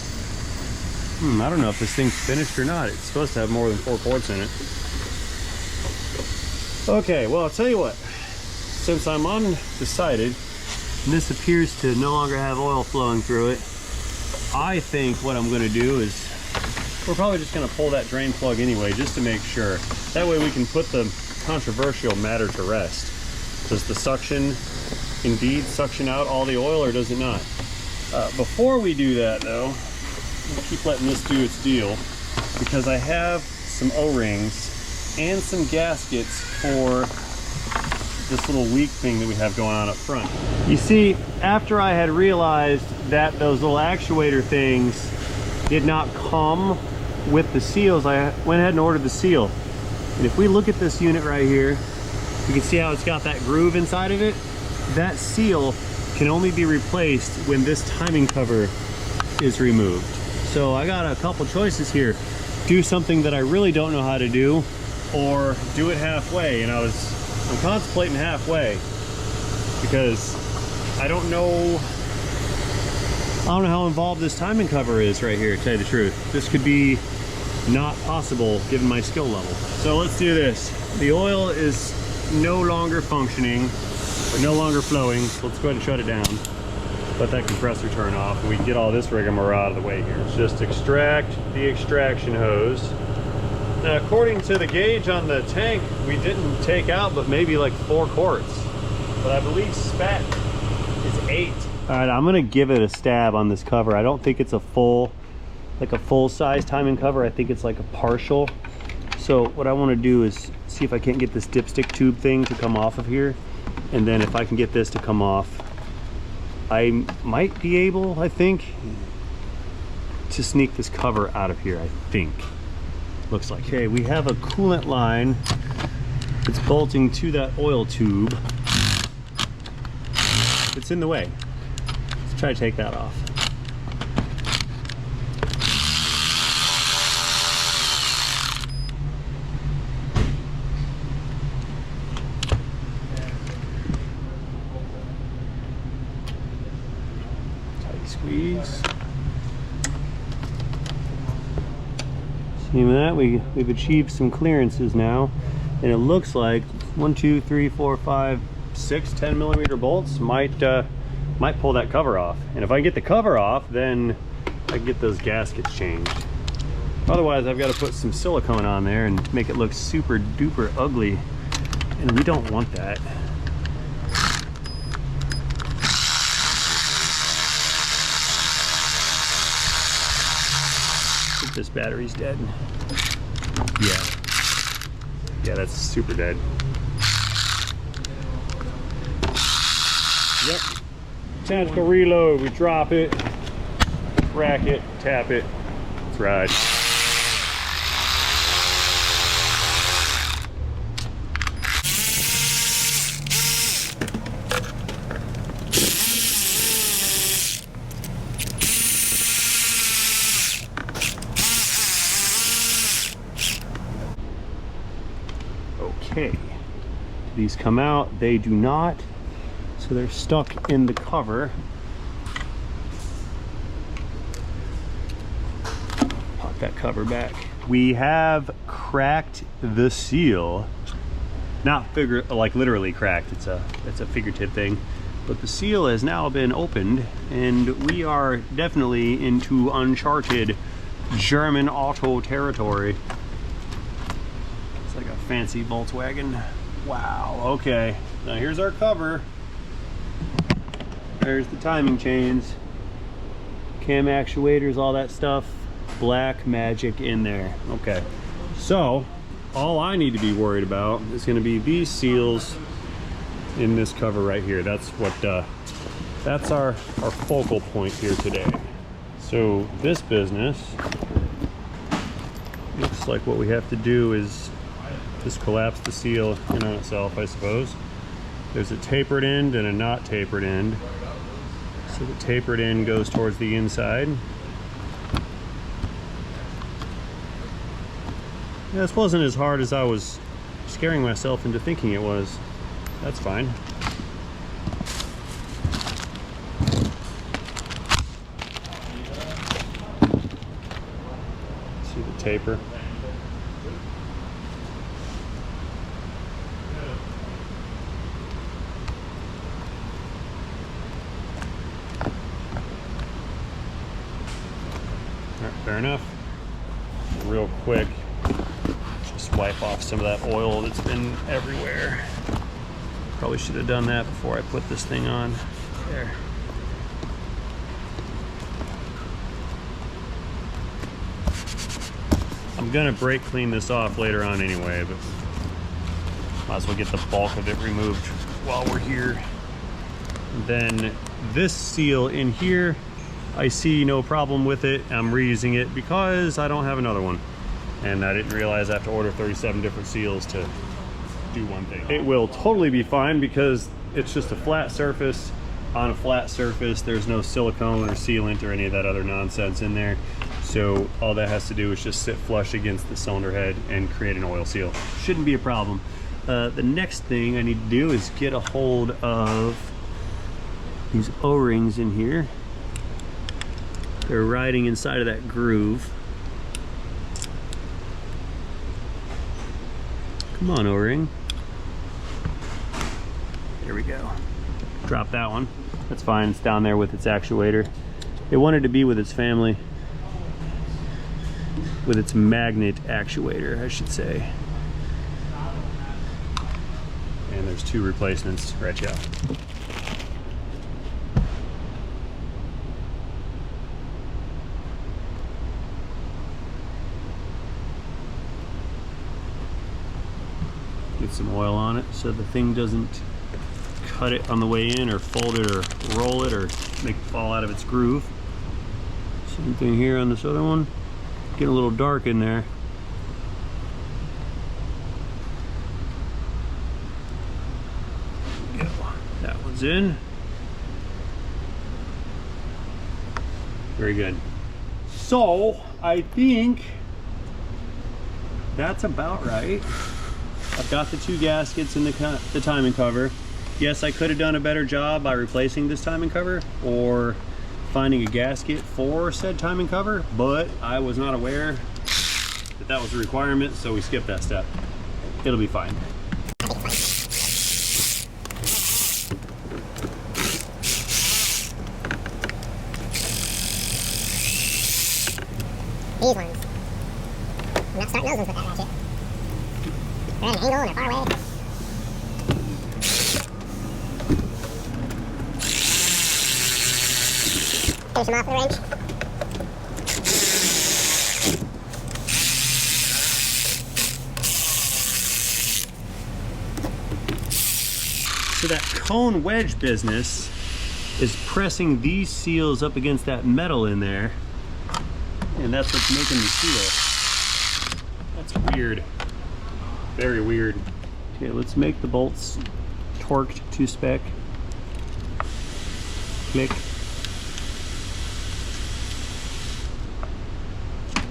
I don't know if this thing's finished or not. It's supposed to have more than 4 quarts in it. Okay, well, I'll tell you what. Since I'm undecided, and this appears to no longer have oil flowing through it, I think what I'm going to do is we're probably just going to pull that drain plug anyway, just to make sure. That way we can put the controversial matter to rest. Does the suction indeed suction out all the oil, or does it not? Before we do that, though, we'll keep letting this do its deal, because I have some O-rings and some gaskets for this little leak thing that we have going on up front. You see, after I had realized that those little actuator things did not come with the seals, I went ahead and ordered the seal. And if we look at this unit right here, you can see how it's got that groove inside of it. That seal can only be replaced when this timing cover is removed. So I got a couple choices here. Do something that I really don't know how to do, or do it halfway. And I'm contemplating halfway, because I don't know how involved this timing cover is right here, to tell you the truth. This could be not possible given my skill level. So let's do this. The oil is no longer functioning, or no longer flowing. So let's go ahead and shut it down. Let that compressor turn off, and we can get all this rigmarole out of the way here. Let's just extract the extraction hose. Now, according to the gauge on the tank, we didn't take out but maybe like 4 quarts. But I believe spec is 8. All right, I'm gonna give it a stab on this cover. I don't think it's a full size timing cover. I think it's like a partial. So what I wanna do is see if I can't get this dipstick tube thing to come off of here. And then if I can get this to come off, I might be able, I think, to sneak this cover out of here, I think. Looks like. Okay, we have a coolant line that's bolting to that oil tube. It's in the way. Let's try to take that off. Tight squeeze. See that? We've achieved some clearances now, and it looks like 1, 2, 3, 4, 5, 6 10mm bolts might pull that cover off. And if I get the cover off, then I can get those gaskets changed. Otherwise, I've got to put some silicone on there and make it look super duper ugly, and we don't want that. This battery's dead. Yeah, that's super dead. Yep. Tactical reload. We drop it, rack it, tap it. Let's ride. Okay, these come out, they do not, so they're stuck in the cover. Pop that cover back. We have cracked the seal. not like literally cracked. It's a figurative thing. But the seal has now been opened, and we are definitely into uncharted German auto territory. It's like a fancy Volkswagen. Wow, okay. Now here's our cover. There's the timing chains, cam actuators, all that stuff. Black magic in there. Okay, so all I need to be worried about is going to be these seals in this cover right here. That's what that's our focal point here today. So this business looks like what we have to do is just collapse the seal in on itself, I suppose. There's a tapered end and a not tapered end. So the tapered end goes towards the inside. Yeah, this wasn't as hard as I was scaring myself into thinking it was. That's fine. See the taper? All right, fair enough. Real quick, just wipe off some of that oil that's been everywhere. Probably should have done that before I put this thing on. There. I'm gonna brake clean this off later on anyway, but might as well get the bulk of it removed while we're here. Then this seal in here, I see no problem with it. I'm reusing it because I don't have another one. And I didn't realize I have to order 37 different seals to do one thing. It will totally be fine because it's just a flat surface on a flat surface. There's no silicone or sealant or any of that other nonsense in there. So all that has to do is just sit flush against the cylinder head and create an oil seal. Shouldn't be a problem. The next thing I need to do is get a hold of these O-rings in here. They're riding inside of that groove. Come on, O-ring. There we go. Drop that one. That's fine, it's down there with its actuator. It wanted to be with its family. With its magnet actuator, I should say. And there's 2 replacements right here. Get some oil on it so the thing doesn't cut it on the way in or fold it or roll it or make it fall out of its groove. Same thing here on this other one. Getting a little dark in there. There we go. That one's in. Very good. So I think that's about right. I've got the 2 gaskets in the timing cover. Yes, I could have done a better job by replacing this timing cover or finding a gasket for said timing cover, but I was not aware that that was a requirement, so we skipped that step. It'll be fine. These ones. I'm not starting those ones with that ratchet. They're at an angle and they're far away. Finish them off with a wrench. So that cone wedge business is pressing these seals up against that metal in there, and that's what's making the seal. That's weird. Very weird. Okay, let's make the bolts torqued to spec. Click.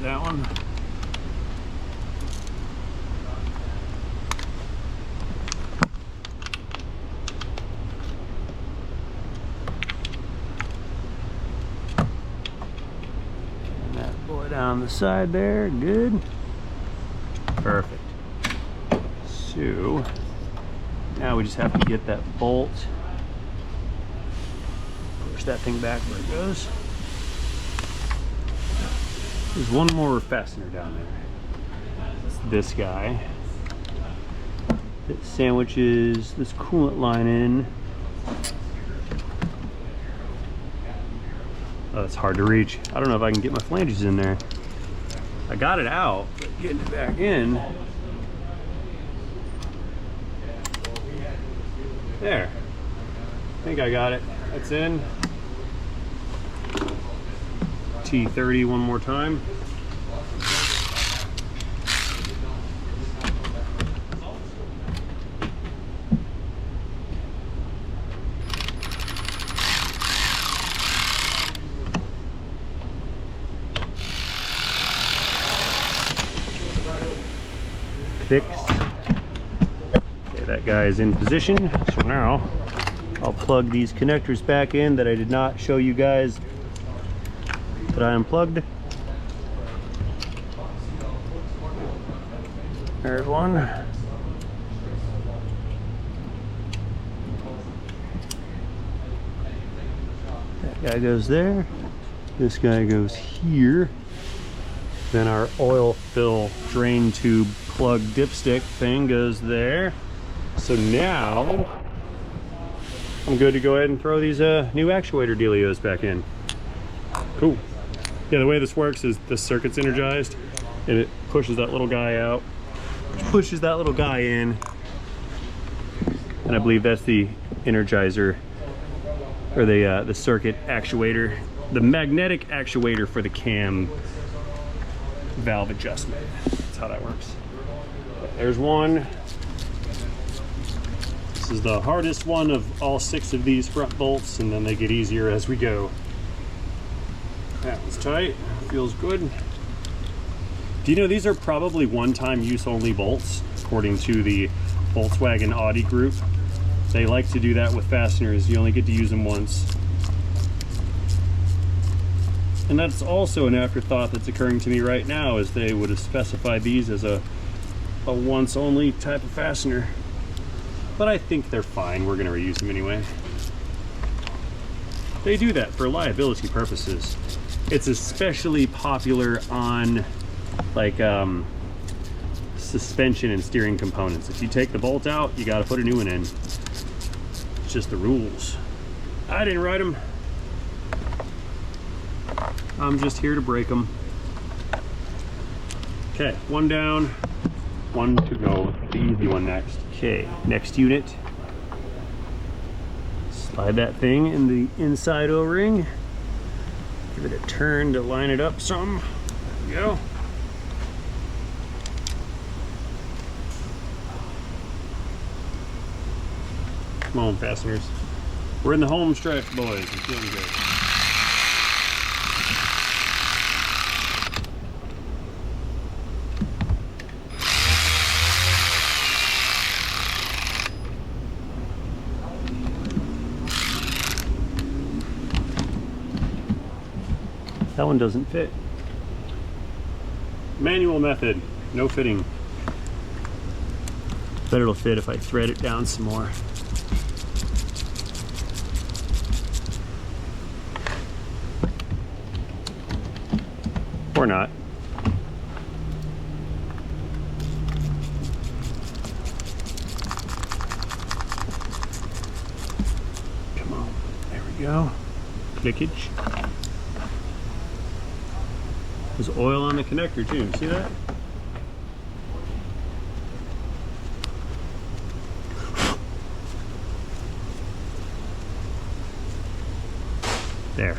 That one. And that boy down the side there, good. Perfect. So Now we just have to get that bolt. Push that thing back where it goes. There's one more fastener down there. It's this guy. It sandwiches this coolant line in. Oh, it's hard to reach. I don't know if I can get my flanges in there. I got it out, but getting it back in. There. I think I got it. That's in. T30 one more time. Fixed. Okay, that guy is in position. So now I'll plug these connectors back in that I did not show you guys that I unplugged. There's one. That guy goes there. This guy goes here. Then our oil fill drain tube plug dipstick thing goes there. So now I'm good to go ahead and throw these new actuator dealios back in. Cool. Yeah, the way this works is this circuit's energized and it pushes that little guy out, pushes that little guy in, and I believe that's the energizer, or the circuit actuator, the magnetic actuator for the cam valve adjustment. That's how that works. There's one. This is the hardest one of all 6 of these front bolts, and then they get easier as we go. That was tight, feels good. Do you know these are probably one-time use only bolts, according to the Volkswagen Audi group? They like to do that with fasteners. You only get to use them once. And that's also an afterthought that's occurring to me right now, is they would have specified these as a once only type of fastener. But I think they're fine. We're gonna reuse them anyway. They do that for liability purposes. It's especially popular on like suspension and steering components. If you take the bolt out, you gotta put a new one in. It's just the rules. I didn't write them. I'm just here to break them. Okay, one down, one to go. The easy one next. Okay, next unit. Slide that thing in the inside O-ring. Give it a turn to line it up some. There we go. Come on, fasteners. We're in the home stretch, boys. It's feeling good. That one doesn't fit. Manual method, no fitting. Bet it'll fit if I thread it down some more. Or not. Come on, there we go. Clickage. There's oil on the connector too, see that? There.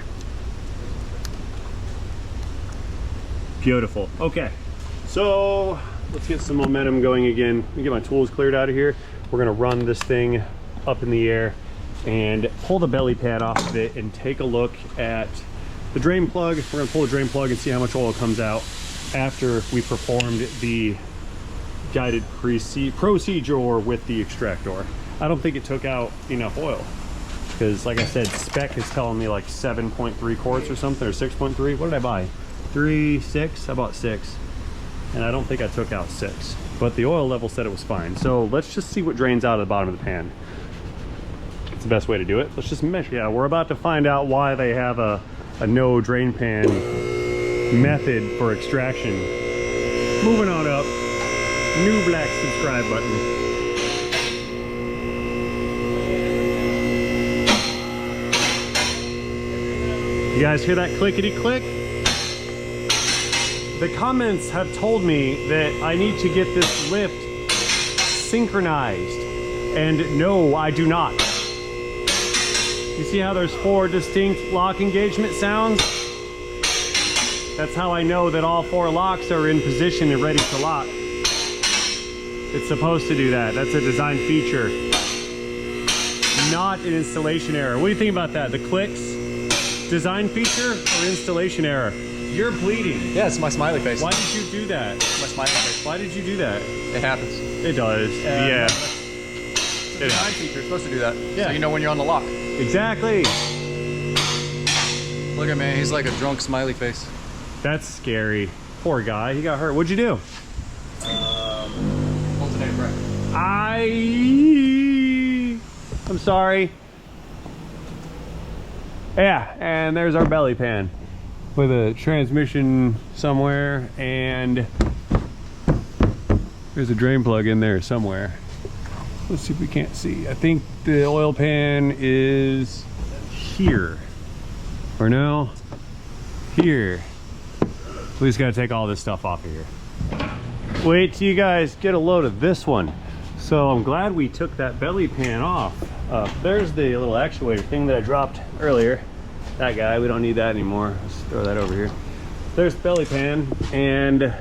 Beautiful. Okay, so let's get some momentum going again. Let me get my tools cleared out of here. We're gonna run this thing up in the air and pull the belly pad off of it and take a look at the drain plug. We're gonna pull the drain plug and see how much oil comes out after we performed the guided procedure with the extractor. I don't think it took out enough oil because, like I said, spec is telling me like 7.3 quarts or something, or 6.3. What did I buy? 3, 6? I bought 6. and I don't think I took out 6, but the oil level said it was fine. So let's just see what drains out of the bottom of the pan. It's the best way to do it. Let's just measure. Yeah, we're about to find out why they have a no drain pan method for extraction. Moving on up, new black subscribe button. You guys hear that clickety click? The comments have told me that I need to get this lift synchronized, and no, I do not. You see how there's 4 distinct lock engagement sounds? That's how I know that all 4 locks are in position and ready to lock. It's supposed to do that. That's a design feature, not an installation error. What do you think about that? The clicks, design feature or installation error? You're bleeding. Yeah, it's my smiley face. Why did you do that? My smiley face. Why did you do that? It happens. It does. Yeah. It's a design feature. It's supposed to do that. Yeah. So you know when you're on the lock. Exactly. Look at me. He's like a drunk smiley face. That's scary. Poor guy. He got hurt. What'd you do? Alternating brake. I'm sorry. Yeah, and there's our belly pan with a transmission somewhere, and there's a drain plug in there somewhere. Let's see if we can't see. I think the oil pan is here, or no, here. We just gotta take all this stuff off of here. Wait till you guys get a load of this one. So I'm glad we took that belly pan off. There's the little actuator thing that I dropped earlier. That guy, we don't need that anymore. Let's throw that over here. There's the belly pan, and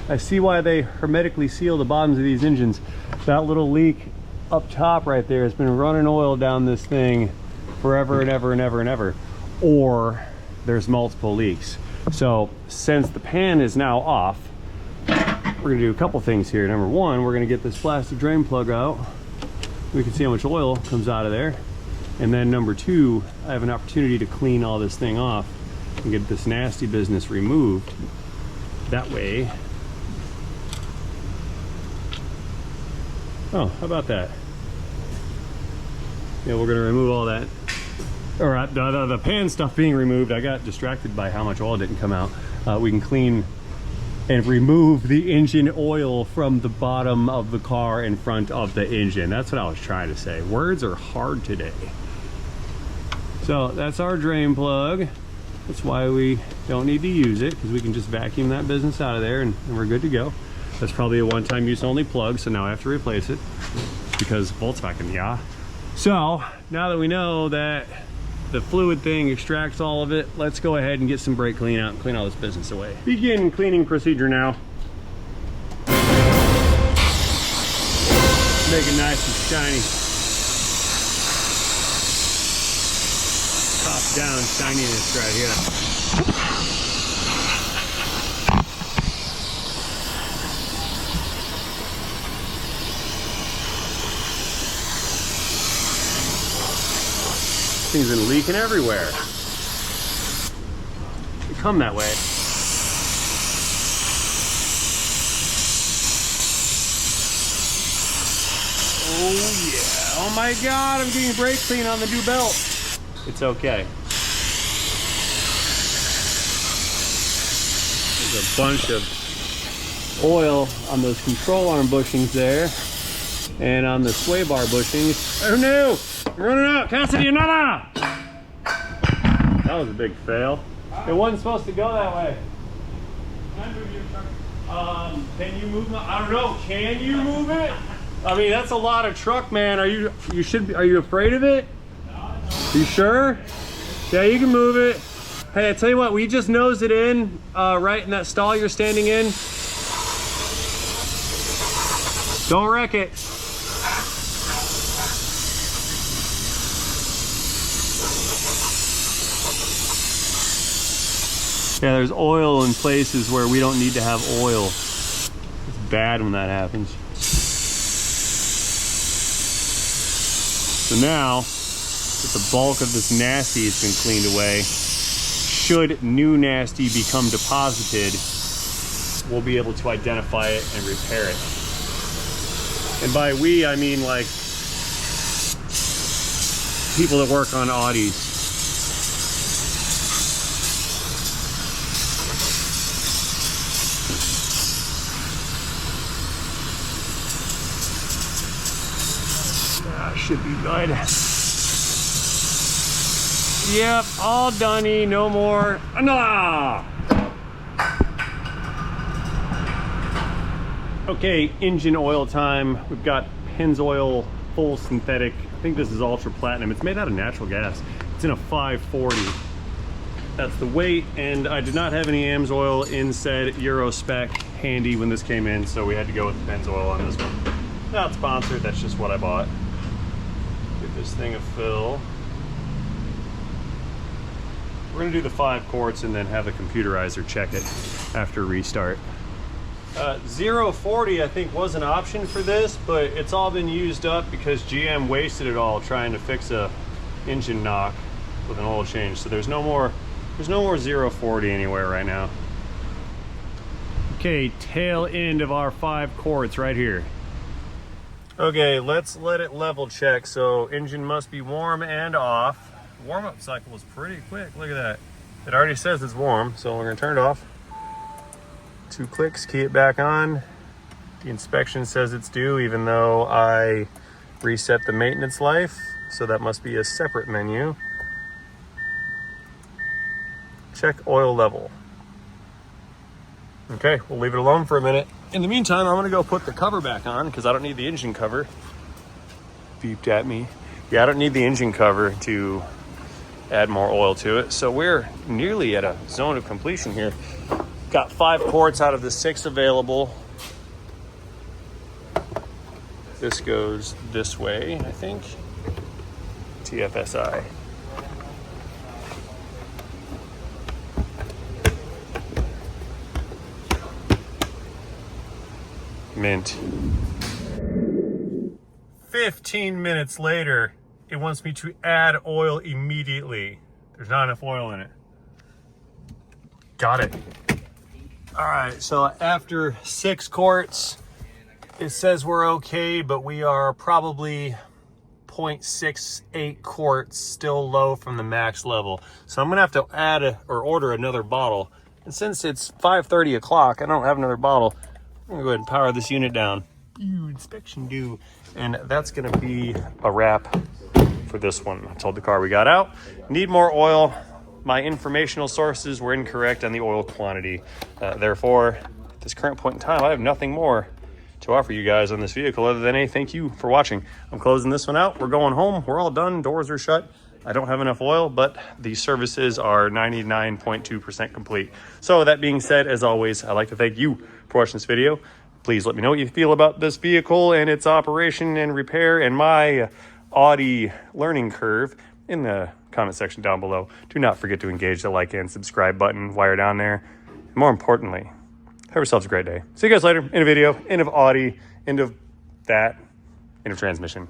I see why they hermetically seal the bottoms of these engines. That little leak up top right there has been running oil down this thing forever and ever and ever and ever. Or there's multiple leaks. So since the pan is now off, we're gonna do a couple things here. Number one, we're gonna get this plastic drain plug out. We can see how much oil comes out of there. And then number two, I have an opportunity to clean all this thing off and get this nasty business removed. That way. Oh, how about that? Yeah, we're gonna remove all that. All right, the pan stuff being removed, I got distracted by how much oil didn't come out. We can clean and remove the engine oil from the bottom of the car in front of the engine. That's what I was trying to say. Words are hard today. So that's our drain plug. That's why we don't need to use it, because we can just vacuum that business out of there and we're good to go. That's probably a one-time use only plug, so now I have to replace it because Volkswagen, yeah. So now that we know that the fluid thing extracts all of it, let's go ahead and get some brake clean out and clean all this business away. Begin cleaning procedure now. Make it nice and shiny. Top down shininess right here. Things been leaking everywhere. They come that way. Oh yeah. Oh my God, I'm getting brake clean on the new belt. It's okay. There's a bunch of oil on those control arm bushings there. And on the sway bar bushings. Oh no! You're running out! Cassidy, another! That was a big fail. It wasn't supposed to go that way. Can I move your truck? Can you move I don't know, can you move it? I mean, that's a lot of truck, man. Are you afraid of it? No, no. You sure? Yeah, you can move it. Hey, I tell you what, we just nose it in, right in that stall you're standing in. Don't wreck it. Yeah, there's oil in places where we don't need to have oil. It's bad when that happens. So now that the bulk of this nasty has been cleaned away, should new nasty become deposited, we'll be able to identify it and repair it. And by we, I mean like people that work on Audis. Should be good. Yep, all doney, no more. Nah. Okay, engine oil time. We've got Amsoil full synthetic. I think this is ultra platinum. It's made out of natural gas. It's in a 540. That's the weight, and I did not have any Amsoil in said Euro spec handy when this came in, so we had to go with Amsoil on this one. Not sponsored, that's just what I bought. Give this thing a fill. We're gonna do the 5 quarts and then have the computerizer check it after restart. 040 I think was an option for this, but it's all been used up because GM wasted it all trying to fix a engine knock with an oil change. So there's no more 040 anywhere right now. Okay, tail end of our 5 quarts right here. Okay, let's let it level check. So engine must be warm and off. Warm-up cycle was pretty quick. Look at that. It already says it's warm, so we're gonna turn it off. 2 clicks, key it back on. The inspection says it's due, even though I reset the maintenance life. So that must be a separate menu. Check oil level. Okay, we'll leave it alone for a minute. In the meantime, I'm gonna go put the cover back on because I don't need the engine cover. Beeped at me. Yeah, I don't need the engine cover to add more oil to it. So we're nearly at a zone of completion here. Got 5 quarts out of the 6 available. This goes this way, I think. TFSI. Mint. 15 minutes later, it wants me to add oil immediately. There's not enough oil in it. Got it. All right, so after 6 quarts, it says we're okay, but we are probably 0.68 quarts still low from the max level. So I'm gonna have to add or order another bottle. And since it's 5:30 o'clock, I don't have another bottle. I'm gonna go ahead and power this unit down. Inspection due. And that's gonna be a wrap for this one. I told the car we got out. Need more oil. My informational sources were incorrect on the oil quantity. Therefore, at this current point in time, I have nothing more to offer you guys on this vehicle other than a thank you for watching. I'm closing this one out. We're going home. We're all done. Doors are shut. I don't have enough oil, but the services are 99.2% complete. So that being said, as always, I'd like to thank you for watching this video. Please let me know what you feel about this vehicle and its operation and repair and my Audi learning curve in the comment section down below. Do not forget to engage the like and subscribe button while you're down there. And more importantly, have yourselves a great day. See you guys later. End of video, end of Audi, end of that, end of transmission.